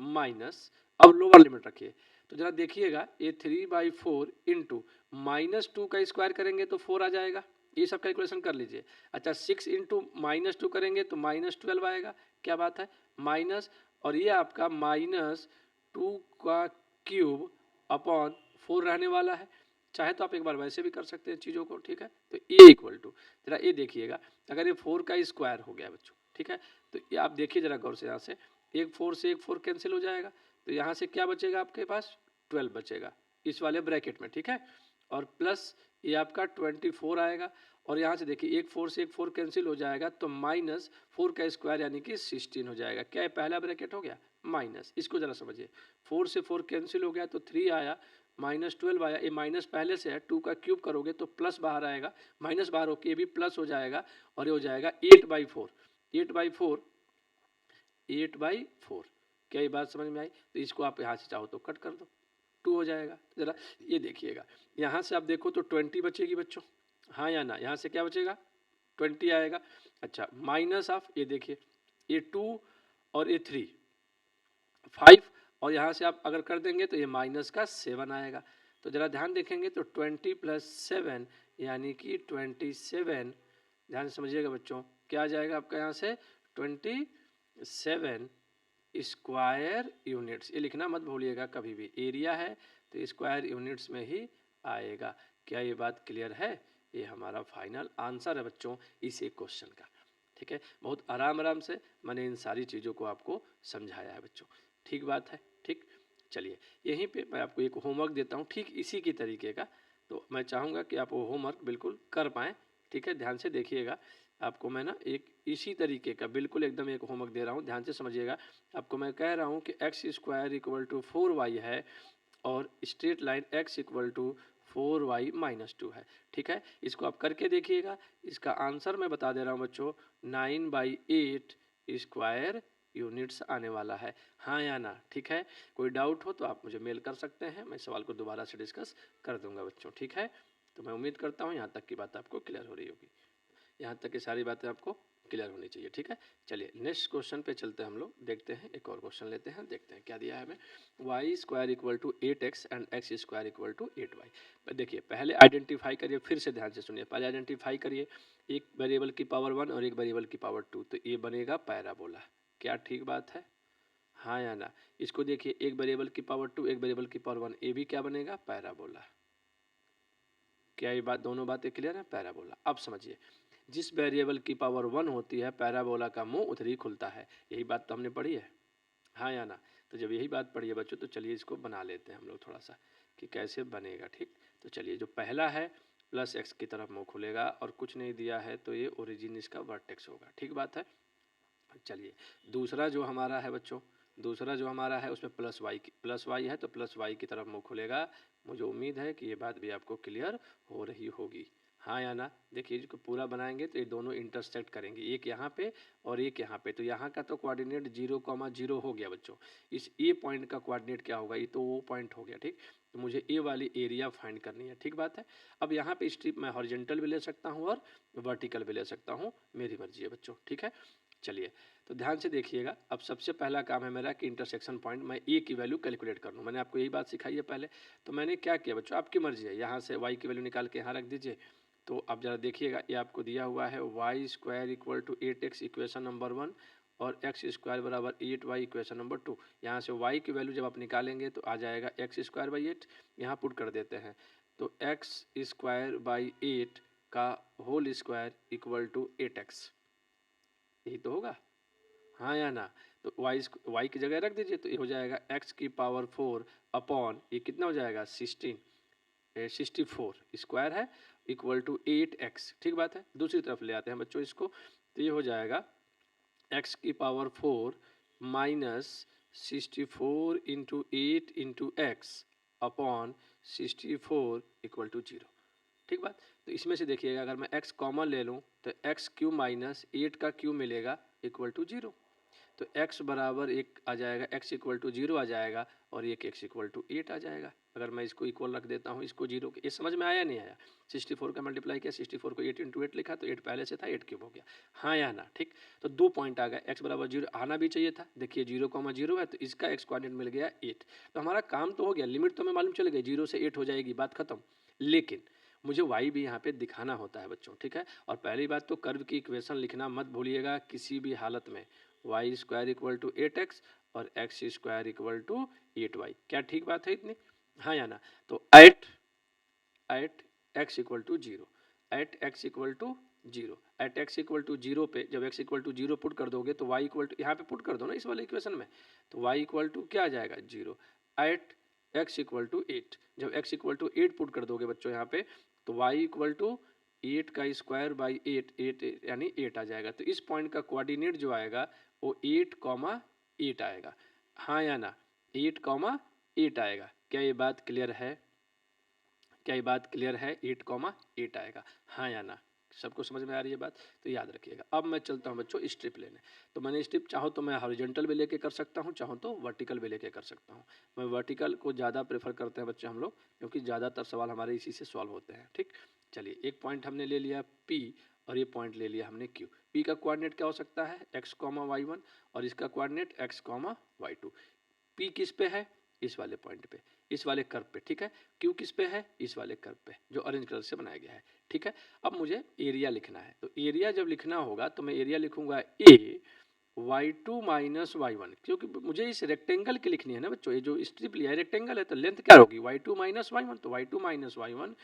माइनस अब लोअर लिमिट रखिए। तो जरा देखिएगा ये 3/4 इंटू -2 का स्क्वायर करेंगे तो 4 आ जाएगा, ये सब कैलकुलेशन कर लीजिए। अच्छा 6 इंटू -2 करेंगे तो -12 आएगा, क्या बात है, माइनस, और ये आपका -2 का क्यूब अपॉन 4 रहने वाला है। चाहे तो आप एक बार वैसे भी कर सकते हैं चीज़ों को, ठीक है। तो ए इक्वल टू जरा ये देखिएगा, अगर ये 4 का स्क्वायर हो गया बच्चों, ठीक है, तो ये आप देखिए जरा गौर से, यहाँ से एक 4 से एक 4 कैंसिल हो जाएगा, तो यहाँ से क्या बचेगा आपके पास, 12 बचेगा इस वाले ब्रैकेट में, ठीक है। और प्लस ये आपका 24 आएगा, और यहाँ से देखिए एक 4 से एक 4 कैंसिल हो जाएगा तो -4 का स्क्वायर यानी कि 16 हो जाएगा। क्या है, पहला ब्रैकेट हो गया माइनस, इसको जरा समझिए, 4 से 4 कैंसिल हो गया तो 3 आया, -12 आया, ये माइनस पहले से है, 2 का क्यूब करोगे तो प्लस बाहर आएगा, माइनस बाहर होकर ये भी प्लस हो जाएगा, और ये हो जाएगा 8/4, 8/4, 8/4। क्या ये बात समझ में आई? तो इसको आप यहाँ से चाहो तो कट कर दो, 2 हो जाएगा। जरा ये देखिएगा, यहाँ से आप देखो तो 20 बचेगी बच्चों, हाँ या ना, यहाँ से क्या बचेगा, 20 आएगा। अच्छा माइनस ऑफ ये देखिए, ये 2 और ये 3, 5, और यहाँ से आप अगर कर देंगे तो ये माइनस का 7 आएगा। तो जरा ध्यान देखेंगे तो 20 + 7 यानी कि 27, ध्यान से समझिएगा बच्चों, क्या आ जाएगा आपका यहाँ से 27 स्क्वायर यूनिट्स। ये लिखना मत भूलिएगा कभी भी, एरिया है तो स्क्वायर यूनिट्स में ही आएगा। क्या ये बात क्लियर है? ये हमारा फाइनल आंसर है बच्चों इस एक क्वेश्चन का, ठीक है। बहुत आराम आराम से मैंने इन सारी चीज़ों को आपको समझाया है बच्चों, ठीक बात है, ठीक। चलिए यहीं पे मैं आपको एक होमवर्क देता हूँ ठीक इसी की तरीके का, तो मैं चाहूँगा कि आप वो होमवर्क बिल्कुल कर पाएँ, ठीक है। ध्यान से देखिएगा, आपको मैं ना एक इसी तरीके का बिल्कुल एकदम एक होमवर्क दे रहा हूँ, ध्यान से समझिएगा। आपको मैं कह रहा हूँ कि x² = 4y है और straight line x = 4y minus 2 है। ठीक है, इसको आप करके देखिएगा। इसका आंसर मैं बता दे रहा हूँ बच्चों, 9/8 स्क्वायर यूनिट्स आने वाला है, हाँ या ना। ठीक है, कोई डाउट हो तो आप मुझे मेल कर सकते हैं, मैं सवाल को दोबारा से डिस्कस कर दूंगा बच्चों। ठीक है, तो मैं उम्मीद करता हूँ यहाँ तक की बात आपको क्लियर हो रही होगी, यहाँ तक की सारी बातें आपको क्लियर होनी चाहिए। ठीक है, चलिए नेक्स्ट क्वेश्चन पे चलते हैं हम लोग, देखते हैं एक और क्वेश्चन लेते हैं, देखते हैं क्या दिया है हमें। Y square equal to 8x and x square equal to 8y। देखिए पहले आइडेंटिफाई करिए, फिर से ध्यान से सुनिए, पहले आइडेंटिफाई करिए, एक वेरिएबल की पावर 1 और एक वेरिएबल की पावर 2, तो ये बनेगा पैराबोला। क्या ठीक बात है, हाँ या ना। इसको देखिए, एक वेरिएबल की पावर 2 एक वेरिएबल की पावर 1, ये भी क्या बनेगा, पैराबोला। क्या ये बात, दोनों बातें क्लियर है, पैराबोला। अब समझिए, जिस वेरिएबल की पावर 1 होती है पैराबोला का मुंह उधर ही खुलता है, यही बात तो हमने पढ़ी है, हाँ या ना। तो जब यही बात पढ़ी है बच्चों, तो चलिए इसको बना लेते हैं हम लोग थोड़ा सा कि कैसे बनेगा। ठीक, तो चलिए, जो पहला है प्लस एक्स की तरफ मुंह खुलेगा और कुछ नहीं दिया है, तो ये ओरिजिन इसका वर्टेक्स होगा, ठीक बात है। चलिए, दूसरा जो हमारा है बच्चों, दूसरा जो हमारा है उसमें प्लस वाई है, तो प्लस वाई की तरफ मुँह खुलेगा। मुझे उम्मीद है कि ये बात भी आपको क्लियर हो रही होगी, हाँ या ना। देखिए, इसको पूरा बनाएंगे तो ये दोनों इंटरसेक्ट करेंगे, एक यहाँ पे और एक यहाँ पे, तो यहाँ का तो कोऑर्डिनेट 0,0 हो गया बच्चों। इस ए पॉइंट का कोऑर्डिनेट क्या होगा, ये तो वो पॉइंट हो गया। ठीक, तो मुझे ए वाली एरिया फाइंड करनी है, ठीक बात है। अब यहाँ पे स्ट्रिप मैं हॉरिजॉन्टल भी ले सकता हूँ और वर्टिकल भी ले सकता हूँ, मेरी मर्जी है बच्चों। ठीक है, चलिए, तो ध्यान से देखिएगा। अब सबसे पहला काम है मेरा कि इंटरसेक्शन पॉइंट मैं ए की वैल्यू कैलकुलेट कर लूँ, मैंने आपको यही बात सिखाई है पहले। तो मैंने क्या किया बच्चों, आपकी मर्जी है, यहाँ से वाई की वैल्यू निकाल के यहाँ रख दीजिए। तो अब जरा देखिएगा, ये आपको दिया हुआ है y square equal to 8x equation number 1 और एक्स स्क्वायर बराबर 8y इक्वेशन नंबर 2। यहाँ से y की वैल्यू जब आप निकालेंगे तो आ जाएगा एक्स स्क्वायर बाई 8, यहाँ पुट कर देते हैं, तो एक्स स्क्वायर बाई 8 का whole square equal to 8x, यही तो होगा, हाँ या ना। तो y की जगह रख दीजिए, तो ये हो जाएगा x की पावर 4 अपॉन ये कितना हो जाएगा 64 स्क्वायर है इक्वल टू 8x, ठीक बात है। दूसरी तरफ ले आते हैं बच्चों इसको, तो ये हो जाएगा x की power 4 minus 64 into 8 into x upon 64 equal to 0, ठीक बात। तो इसमें से देखिएगा, अगर मैं x कॉमन ले लूँ तो एक्स क्यू माइनस 8 का क्यू मिलेगा इक्वल टू 0, तो x बराबर एक आ जाएगा, x इक्वल टू 0 आ जाएगा और एक x इक्वल टू 8 आ जाएगा। अगर मैं इसको इक्वल रख देता हूँ, इसको 0 के, ये समझ में आया नहीं आया। 64 का मल्टीप्लाई किया, 64 को 8 इंटू 8 लिखा, तो 8 पहले से था, 8 क्यूब हो गया, हाँ या ना। ठीक, तो 2 पॉइंट आ गए, x बराबर 0 आना भी चाहिए था। देखिए 0,0 है, तो इसका x कोऑर्डिनेट मिल गया 8, तो हमारा काम तो हो गया, लिमिट तो हमें मालूम चल गई, 0 से 8 हो जाएगी, बात खत्म। लेकिन मुझे y भी यहाँ पे दिखाना होता है बच्चों, ठीक है। और पहली बात तो कर्व की इक्वेशन लिखना मत भूलिएगा किसी भी हालत में, Y square equal to 8x और x square equal to 8y, क्या ठीक बात है इतनी, हाँ या ना। तो at x equal to 0, at x equal to 0, at x equal to 0 पे जब x इक्वल टू 0 पुट कर दोगे तो y इक्वल टू, यहाँ पे पुट कर दो ना इस वाले इक्वेशन में, तो y इक्वल टू क्या आ जाएगा 0, एट एक्स इक्वल टू 8, जब x इक्वल टू 8 पुट कर दोगे बच्चों यहाँ पे, तो y इक्वल टू 8 का स्क्वायर बाई 8 यानी 8 आ जाएगा। तो इस पॉइंट का कोऑर्डिनेट जो आएगा वो 8,8 आएगा, हाँ या ना, 8,8 आएगा। क्या ये बात क्लियर है, क्या ये बात क्लियर है, 8,8 आएगा, हाँ या ना। सबको समझ में आ रही है बात, तो याद रखिएगा। अब मैं चलता हूँ बच्चों स्ट्रिप लेने, तो मैंने स्ट्रिप चाहो तो मैं हॉरिजॉन्टल भी लेके कर सकता हूँ, चाहो तो वर्टिकल भी लेके कर सकता हूँ। मैं वर्टिकल को ज़्यादा प्रेफर करते हैं बच्चे हम लोग, क्योंकि ज़्यादातर सवाल हमारे इसी से सॉल्व होते हैं। ठीक, चलिए, एक पॉइंट हमने ले लिया P और ये पॉइंट ले लिया हमने Q। P का कोऑर्डिनेट क्या हो सकता है, x, y1 और इसका कोऑर्डिनेट x, y2। P किस पे है, इस वाले पॉइंट पे, इस वाले कर्व पे, ठीक है। Q किस पे है, इस वाले कर्व पे जो ऑरेंज कलर से बनाया गया है, ठीक है। अब मुझे एरिया लिखना है, तो एरिया जब लिखना होगा तो मैं एरिया लिखूंगा A y2 माइनस y1, क्योंकि मुझे इस रेक्टेंगल की लिखनी है ना बच्चों, ये जो स्ट्रिप लिया है रेक्टेंगल है, तो लेंथ क्या होगी y2 माइनस y1, तो y2 माइनस y1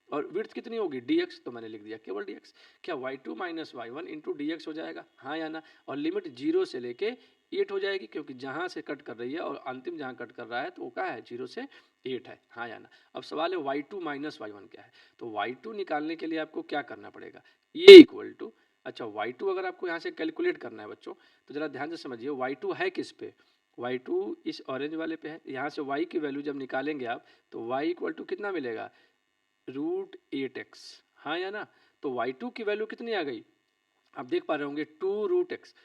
और विड्थ कितनी होगी dx, तो मैंने लिख दिया केवल dx। क्या y2 minus y1 into dx हो जाएगा, हाँ या ना। और लिमिट 0 से लेके 8 हो जाएगी, क्योंकि जहाँ से कट कर रही है और अंतिम जहाँ कट कर रहा है तो वो क्या है 0 से 8 है, हाँ या ना। अब सवाल है y2 माइनस y1 क्या है, तो y2 निकालने के लिए आपको क्या करना पड़ेगा, ये इक्वल टू, अच्छा y2 अगर आपको यहाँ से कैलकुलेट करना है बच्चों, तो जरा ध्यान से समझिए, y2 है किस पे, y2 इस ऑरेंज वाले पे है। यहाँ से y की वैल्यू जब निकालेंगे आप, तो y इक्वल टू कितना मिलेगा, √8x, हाँ या ना। तो y2 की वैल्यू कितनी आ गई, आप देख पा रहे होंगे 2√x।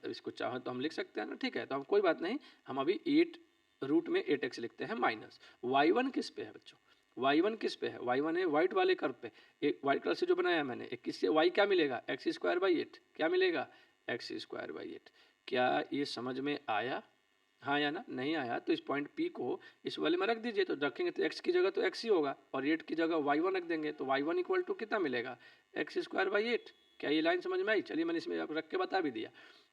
इसको चाहो तो हम लिख सकते हैं ना, ठीक है, तो हम कोई बात नहीं, हम अभी 8 रूट में 8x लिखते हैं माइनस। y1 किस पे है बच्चों, y1 किस पे है, y1 है वाइट वाले कर्व पे, एक वाइट कलर से जो बनाया मैंने, एक किससे y क्या मिलेगा, x²/8, क्या मिलेगा, x²/8। क्या ये समझ में आया, हाँ या ना, नहीं आया तो इस पॉइंट P को इस वाले में रख दीजिए, तो रखेंगे तो x की जगह तो x ही होगा और 8 की जगह y1 रख देंगे, तो y1 इक्वल टू कितना मिलेगा, x²/8। क्या ये लाइन समझ में आई, चलिए मैंने इसमें आप रख के बता भी दिया।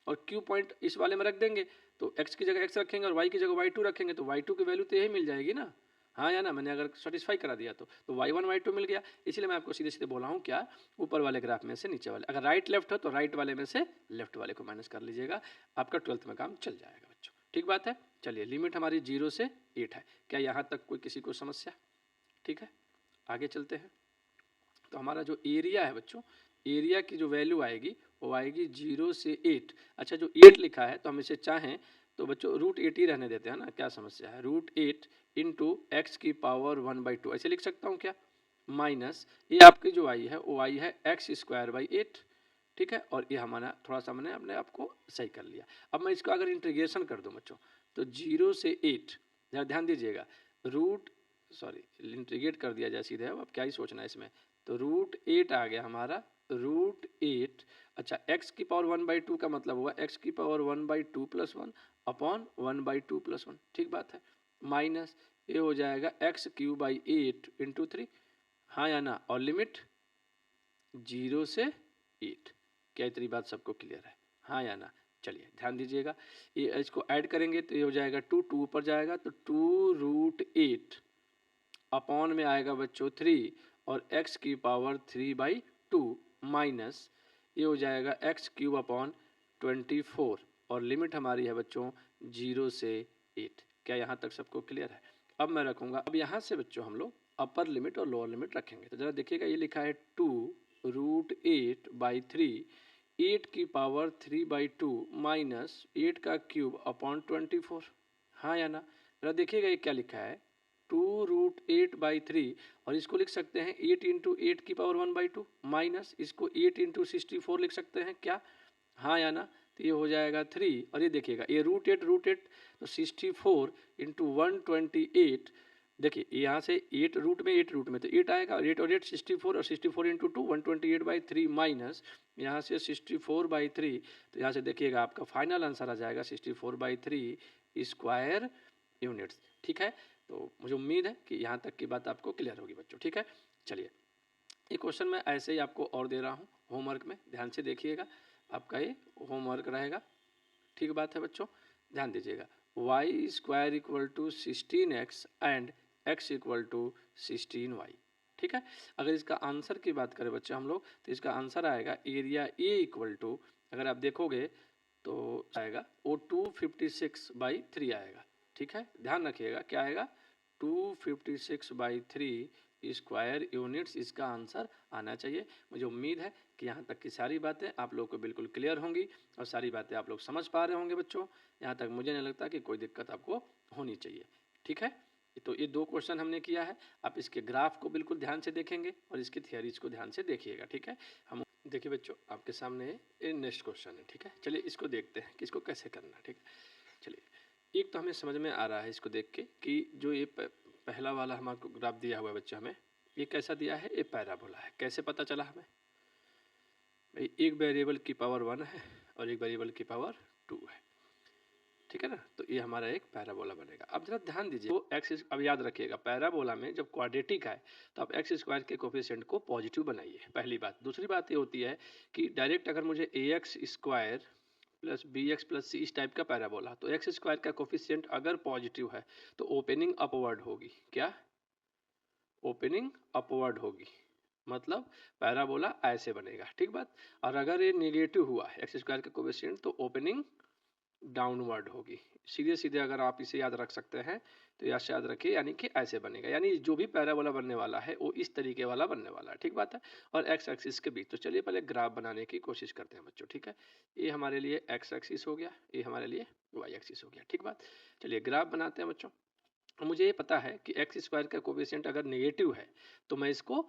और Q पॉइंट इस वाले में रख देंगे, तो x की जगह x रखेंगे और y की जगह y2 रखेंगे, तो y2 की वैल्यू तो यही मिल जाएगी ना, हाँ या ना, मैंने अगर सेटिस्फाई करा दिया तो y1 y2 मिल गया। इसलिए मैं आपको सीधे सीधे बोला हूँ क्या, ऊपर वाले ग्राफ में से नीचे वाले, अगर राइट लेफ्ट हो तो राइट वाले में से लेफ्ट वाले को माइनस कर लीजिएगा, आपका 12th में काम चल जाएगा बच्चों, ठीक बात है। चलिए लिमिट हमारी 0 से 8 है, क्या यहाँ तक कोई किसी को समस्या, ठीक है, आगे चलते हैं। तो हमारा जो एरिया है बच्चों, एरिया की जो वैल्यू आएगी वो आएगी 0 से 8। अच्छा जो 8 लिखा है तो हम इसे चाहें तो बच्चों √8 ही रहने देते हैं ना, क्या समस्या है, √8 इंटू एक्स की पावर 1/2 ऐसे लिख सकता हूँ क्या, माइनस ये आपकी जो आई है वो आई है x²/8, ठीक है, और ये हमारा थोड़ा सा मैंने अपने आप को सही कर लिया। अब मैं इसको अगर इंटीग्रेशन कर दूं बच्चों, तो 0 से 8, जरा ध्यान दीजिएगा, रूट सॉरी इंटीग्रेट कर दिया जाए सीधे, अब क्या ही सोचना है इसमें, तो √8 आ गया हमारा, √8। अच्छा x की पावर 1/2 का मतलब हुआ x की पावर 1/2 + 1 अपॉन 1/2 + 1, ठीक बात है, माइनस ये हो जाएगा x³/8 इंटू 3, हाँ या ना, और लिमिट 0 से 8। क्या इतनी बात सबको क्लियर है, हाँ या ना, चलिए ध्यान दीजिएगा, ये इसको ऐड करेंगे तो ये हो जाएगा 2 ऊपर जाएगा तो 2√8 अपॉन में आएगा बच्चों 3 और x की पावर 3/2 माइनस ये हो जाएगा x³/24 और लिमिट हमारी है बच्चों 0 से 8। क्या यहाँ तक सबको क्लियर है, अब मैं रखूँगा, अब यहाँ से बच्चों हम लोग अपर लिमिट और लोअर लिमिट रखेंगे, तो ज़रा देखिएगा ये लिखा है 2√8/3, 8 की पावर 3/2 माइनस 8 का क्यूब अपॉन 24, हाँ या ना, ज़रा देखिएगा ये क्या लिखा है 2√8/3 और इसको लिख सकते हैं 8 इंटू 8 की पावर 1/2 माइनस इसको 8 इंटू 64 लिख सकते हैं क्या, हाँ या ना, तो ये हो जाएगा 3 और ये देखिएगा ये √8 तो 64 इंटू 128, देखिए यहाँ से 8 रूट में तो 8 आएगा और 8 और 8 64 और 64 इंटू 2 128/3 माइनस यहाँ से 64/3, तो यहाँ से देखिएगा आपका फाइनल आंसर आ जाएगा 64/3 स्क्वायर यूनिट्स, ठीक है। तो मुझे उम्मीद है कि यहाँ तक की बात आपको क्लियर होगी बच्चों, ठीक है। चलिए ये क्वेश्चन मैं ऐसे ही आपको और दे रहा हूँ होमवर्क में, ध्यान से देखिएगा, आपका ये होमवर्क रहेगा, ठीक बात है बच्चों, ध्यान दीजिएगा, y² = 16x and x = 16y, ठीक है। अगर इसका आंसर की बात करें बच्चे हम लोग, तो इसका आंसर आएगा एरिया A = अगर आप देखोगे तो आएगा वो 256/3 आएगा, ठीक है, ध्यान रखिएगा क्या आएगा 256/3 स्क्वायर यूनिट्स इसका आंसर आना चाहिए। मुझे उम्मीद है कि यहाँ तक की सारी बातें आप लोग को बिल्कुल क्लियर होंगी और सारी बातें आप लोग समझ पा रहे होंगे बच्चों, यहाँ तक मुझे नहीं लगता कि कोई दिक्कत आपको होनी चाहिए, ठीक है। तो ये 2 क्वेश्चन हमने किया है, आप इसके ग्राफ को बिल्कुल ध्यान से देखेंगे और इसकी थियरीज को ध्यान से देखिएगा, ठीक है। हम देखिए बच्चों आपके सामने ये नेक्स्ट क्वेश्चन है, ठीक है, चलिए इसको देखते हैं कि इसको कैसे करना है, ठीक है। चलिए एक तो हमें समझ में आ रहा है इसको देख के कि जो ये पहला वाला हमारे ग्राफ दिया हुआ है बच्चा हमें, ये कैसा दिया है, ये पैराबोला है, कैसे पता चला हमें भाई, एक वेरिएबल की पावर 1 है और एक वेरिएबल की पावर 2 है, ठीक है ना, तो ये हमारा एक पैराबोला बनेगा। अब जरा ध्यान दीजिए तो एक्स, अब याद रखिएगा पैराबोला में जब क्वाड्रेटिक है तो आप x² के कोफिशिएंट को पॉजिटिव बनाइए, पहली बात। दूसरी बात ये होती है कि डायरेक्ट अगर मुझे ax² plus bx plus c इस टाइप का पैराबोला, तो x² का कोफिशिएंट अगर पॉजिटिव है तो ओपनिंग अपवर्ड होगी, क्या ओपनिंग अपवर्ड होगी, मतलब पैराबोला ऐसे बनेगा, ठीक बात। और अगर ये नेगेटिव हुआ है x² का कोफिशिएंट तो ओपनिंग डाउनवर्ड होगी, सीधे सीधे अगर आप इसे याद रख सकते हैं तो यहाँ से याद रखिए, यानी कि ऐसे बनेगा, यानी जो भी पैराबोला बनने वाला है वो इस तरीके वाला बनने वाला है, ठीक बात है। और एक्स एक्सिस के बीच, तो चलिए पहले ग्राफ बनाने की कोशिश करते हैं बच्चों, ठीक है। ये हमारे लिए एक्स एक्सिस हो गया, ये हमारे लिए वाई एक्सिस हो गया, ठीक बात। चलिए ग्राफ बनाते हैं बच्चों, मुझे ये पता है कि एक्स स्क्वायर का कोफिशिएंट अगर नेगेटिव है तो मैं इसको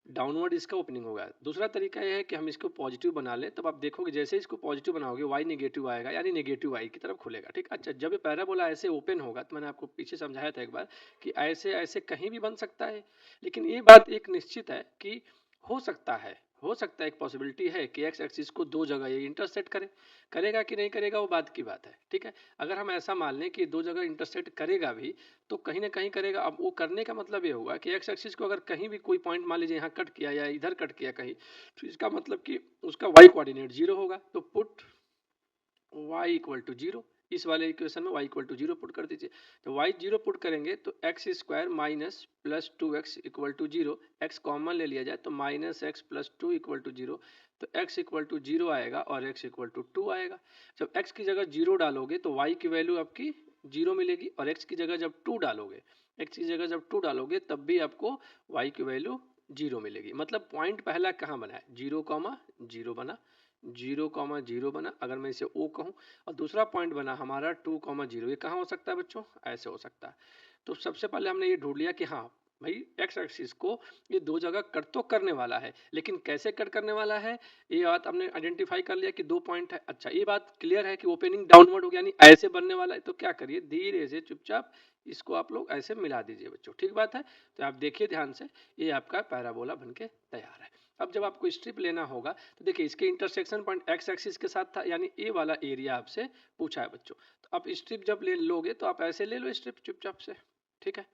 डाउनवर्ड इसका ओपनिंग होगा। दूसरा तरीका यह है कि हम इसको पॉजिटिव बना लें, तब आप देखोगे जैसे इसको पॉजिटिव बनाओगे y नेगेटिव आएगा, यानी नेगेटिव y की तरफ खुलेगा। ठीक, अच्छा जब ये पैराबोला ऐसे ओपन होगा तो मैंने आपको पीछे समझाया था एक बार कि ऐसे ऐसे कहीं भी बन सकता है, लेकिन ये बात एक निश्चित है कि हो सकता है, हो सकता है, एक पॉसिबिलिटी है कि एक्स एक्सिस को दो जगह ये इंटरसेक्ट करे। करेगा कि नहीं करेगा वो बात की बात है। ठीक है, अगर हम ऐसा मान लें कि दो जगह इंटरसेक्ट करेगा भी तो कहीं ना कहीं करेगा। अब वो करने का मतलब ये हुआ कि एक्स एक्सिस को अगर कहीं भी कोई पॉइंट मान लीजिए यहाँ कट किया या इधर कट किया कहीं, तो इसका मतलब कि उसका वाई कोऑर्डिनेट जीरो होगा। तो put y equal to zero, इस वाले इक्वेशन में y equal to zero put कर दीजिए। तो y जीरो पुट करेंगे तो x square minus plus two x equal to zero, x common ले लिया जाए तो minus x plus two equal to zero, तो x इक्वल टू जीरो आएगा और x इक्वल टू टू आएगा। जब x की जगह जीरो डालोगे तो y की वैल्यू आपकी जीरो मिलेगी, और x की जगह जब टू डालोगे, x की जगह जब टू डालोगे तब भी आपको y की वैल्यू जीरो मिलेगी। मतलब पॉइंट पहला कहाँ बना है, जीरो कॉमा जीरो बना, जीरो कॉमा जीरो बना, अगर मैं इसे ओ कहूँ, और दूसरा पॉइंट बना हमारा टू कॉमा जीरो। ये कहाँ हो सकता है बच्चों, ऐसे हो सकता है। तो सबसे पहले हमने ये ढूंढ लिया कि हाँ भाई एक्स एक्सिस को ये दो जगह कट तो करने वाला है, लेकिन कैसे कट करने वाला है ये बात हमने आइडेंटिफाई कर लिया कि दो पॉइंट है। अच्छा ये बात क्लियर है कि ओपनिंग डाउनवर्ड हो गया, यानी ऐसे बनने वाला है। तो क्या करिए, धीरे से चुपचाप इसको आप लोग ऐसे मिला दीजिए बच्चों, ठीक बात है। तो आप देखिए ध्यान से, ये आपका पैराबोला बनके तैयार है। अब जब आपको स्ट्रिप लेना होगा तो देखिए इसके इंटरसेक्शन पॉइंट एक्स एक्सिस के साथ था, यानी ए वाला एरिया आपसे पूछा है बच्चों। तो आप स्ट्रिप जब ले लोगे तो आप ऐसे ले लो स्ट्रिप चुपचाप से, ठीक है,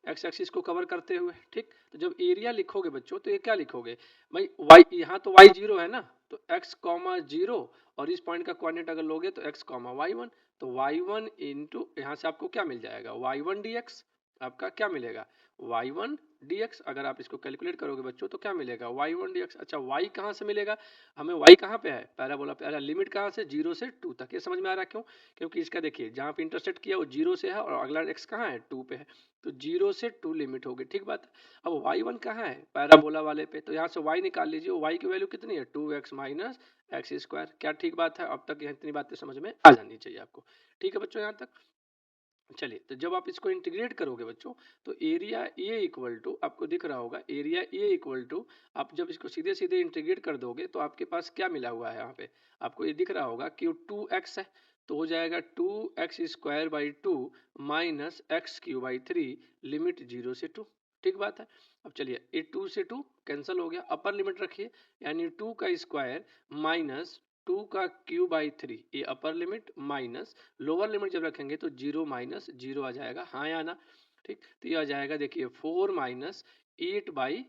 एक्स एक्सिस को कवर करते हुए। ठीक, तो जब एरिया लिखोगे बच्चों तो ये क्या लिखोगे भाई, वाई, यहाँ तो वाई जीरो है ना, तो एक्स कॉमा जीरो, और इस पॉइंट का कोऑर्डिनेट अगर लोगे तो एक्स कॉमा वाई वन, तो वाई वन इंटू यहाँ से आपको क्या मिल जाएगा, वाई वन डी एक्स, आपका क्या मिलेगा वाई वन डी एक्स। अगर आप इसको कैलकुलेट करोगे बच्चों तो क्या मिलेगा वाई वन डी एक्स। अच्छा वाई कहाँ से मिलेगा, हमें वाई कहाँ पे है, पैराबोला पे, लिमिट कहाँ से, जीरो से टू तक। ये समझ में आ रहा है क्यों, क्योंकि इसका देखिए जहाँ पे इंटरसेक्ट किया वो जीरो से है और अगला एक्स कहाँ है, टू पे है, तो जीरो से टू लिमिट होगी, ठीक बात है। अब वाई वन कहाँ है, पैराबोला वाले पे, तो यहाँ से वाई निकाल लीजिए, वाई की वैल्यू कितनी है, two x minus x square. क्या ठीक बात है, अब तक इतनी बातें समझ में आ जानी चाहिए आपको। ठीक है बच्चों यहाँ तक, चलिए। तो जब आप इसको इंटीग्रेट करोगे बच्चों तो एरिया ए इक्वल टू आपको दिख रहा होगा, एरिया ए इक्वल टू, आप जब इसको सीधे सीधे इंटीग्रेट कर दोगे तो आपके पास क्या मिला हुआ है, यहाँ पे आपको ये दिख रहा होगा कि टू एक्स है, तो हो जाएगा two x square by two minus x cube by three, limit zero से टू, ठीक बात है। अब चलिए ये टू से टू कैंसिल हो गया, अपर लिमिट रखिए, यानी टू का स्क्वायर माइनस टू का क्यू बाई थ्री, ये upper limit, minus lower limit जब रखेंगे तो जीरो माइनस जीरो आ जाएगा, हाँ या ना। ठीक, तो ये आ जाएगा देखिए four minus eight by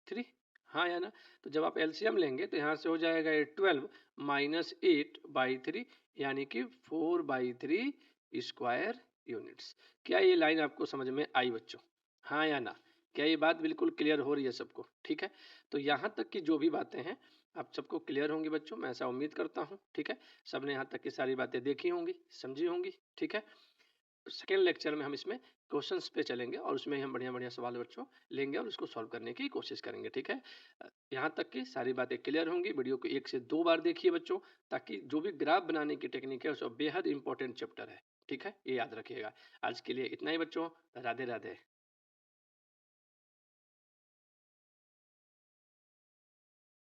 three, हाँ या ना। तो जब आप एलसीएम लेंगे तो यहाँ से हो जाएगा ये twelve minus eight by three, यानी कि four by three square units. क्या ये लाइन आपको समझ में आई बच्चों, हाँ या ना, क्या ये बात बिल्कुल क्लियर हो रही है सबको, ठीक है। तो यहाँ तक की जो भी बातें हैं आप सबको क्लियर होंगी बच्चों, मैं ऐसा उम्मीद करता हूँ, ठीक है। सबने यहाँ तक की सारी बातें देखी होंगी, समझी होंगी, ठीक है। सेकेंड लेक्चर में हम इसमें क्वेश्चंस पे चलेंगे और उसमें हम बढ़िया बढ़िया सवाल बच्चों लेंगे और उसको सॉल्व करने की कोशिश करेंगे, ठीक है। यहाँ तक की सारी बातें क्लियर होंगी, वीडियो को एक से दो बार देखिए बच्चों, ताकि जो भी ग्राफ बनाने की टेक्निक है उसका बेहद इंपॉर्टेंट चैप्टर है, ठीक है, ये याद रखिएगा। आज के लिए इतना ही बच्चों, राधे राधे।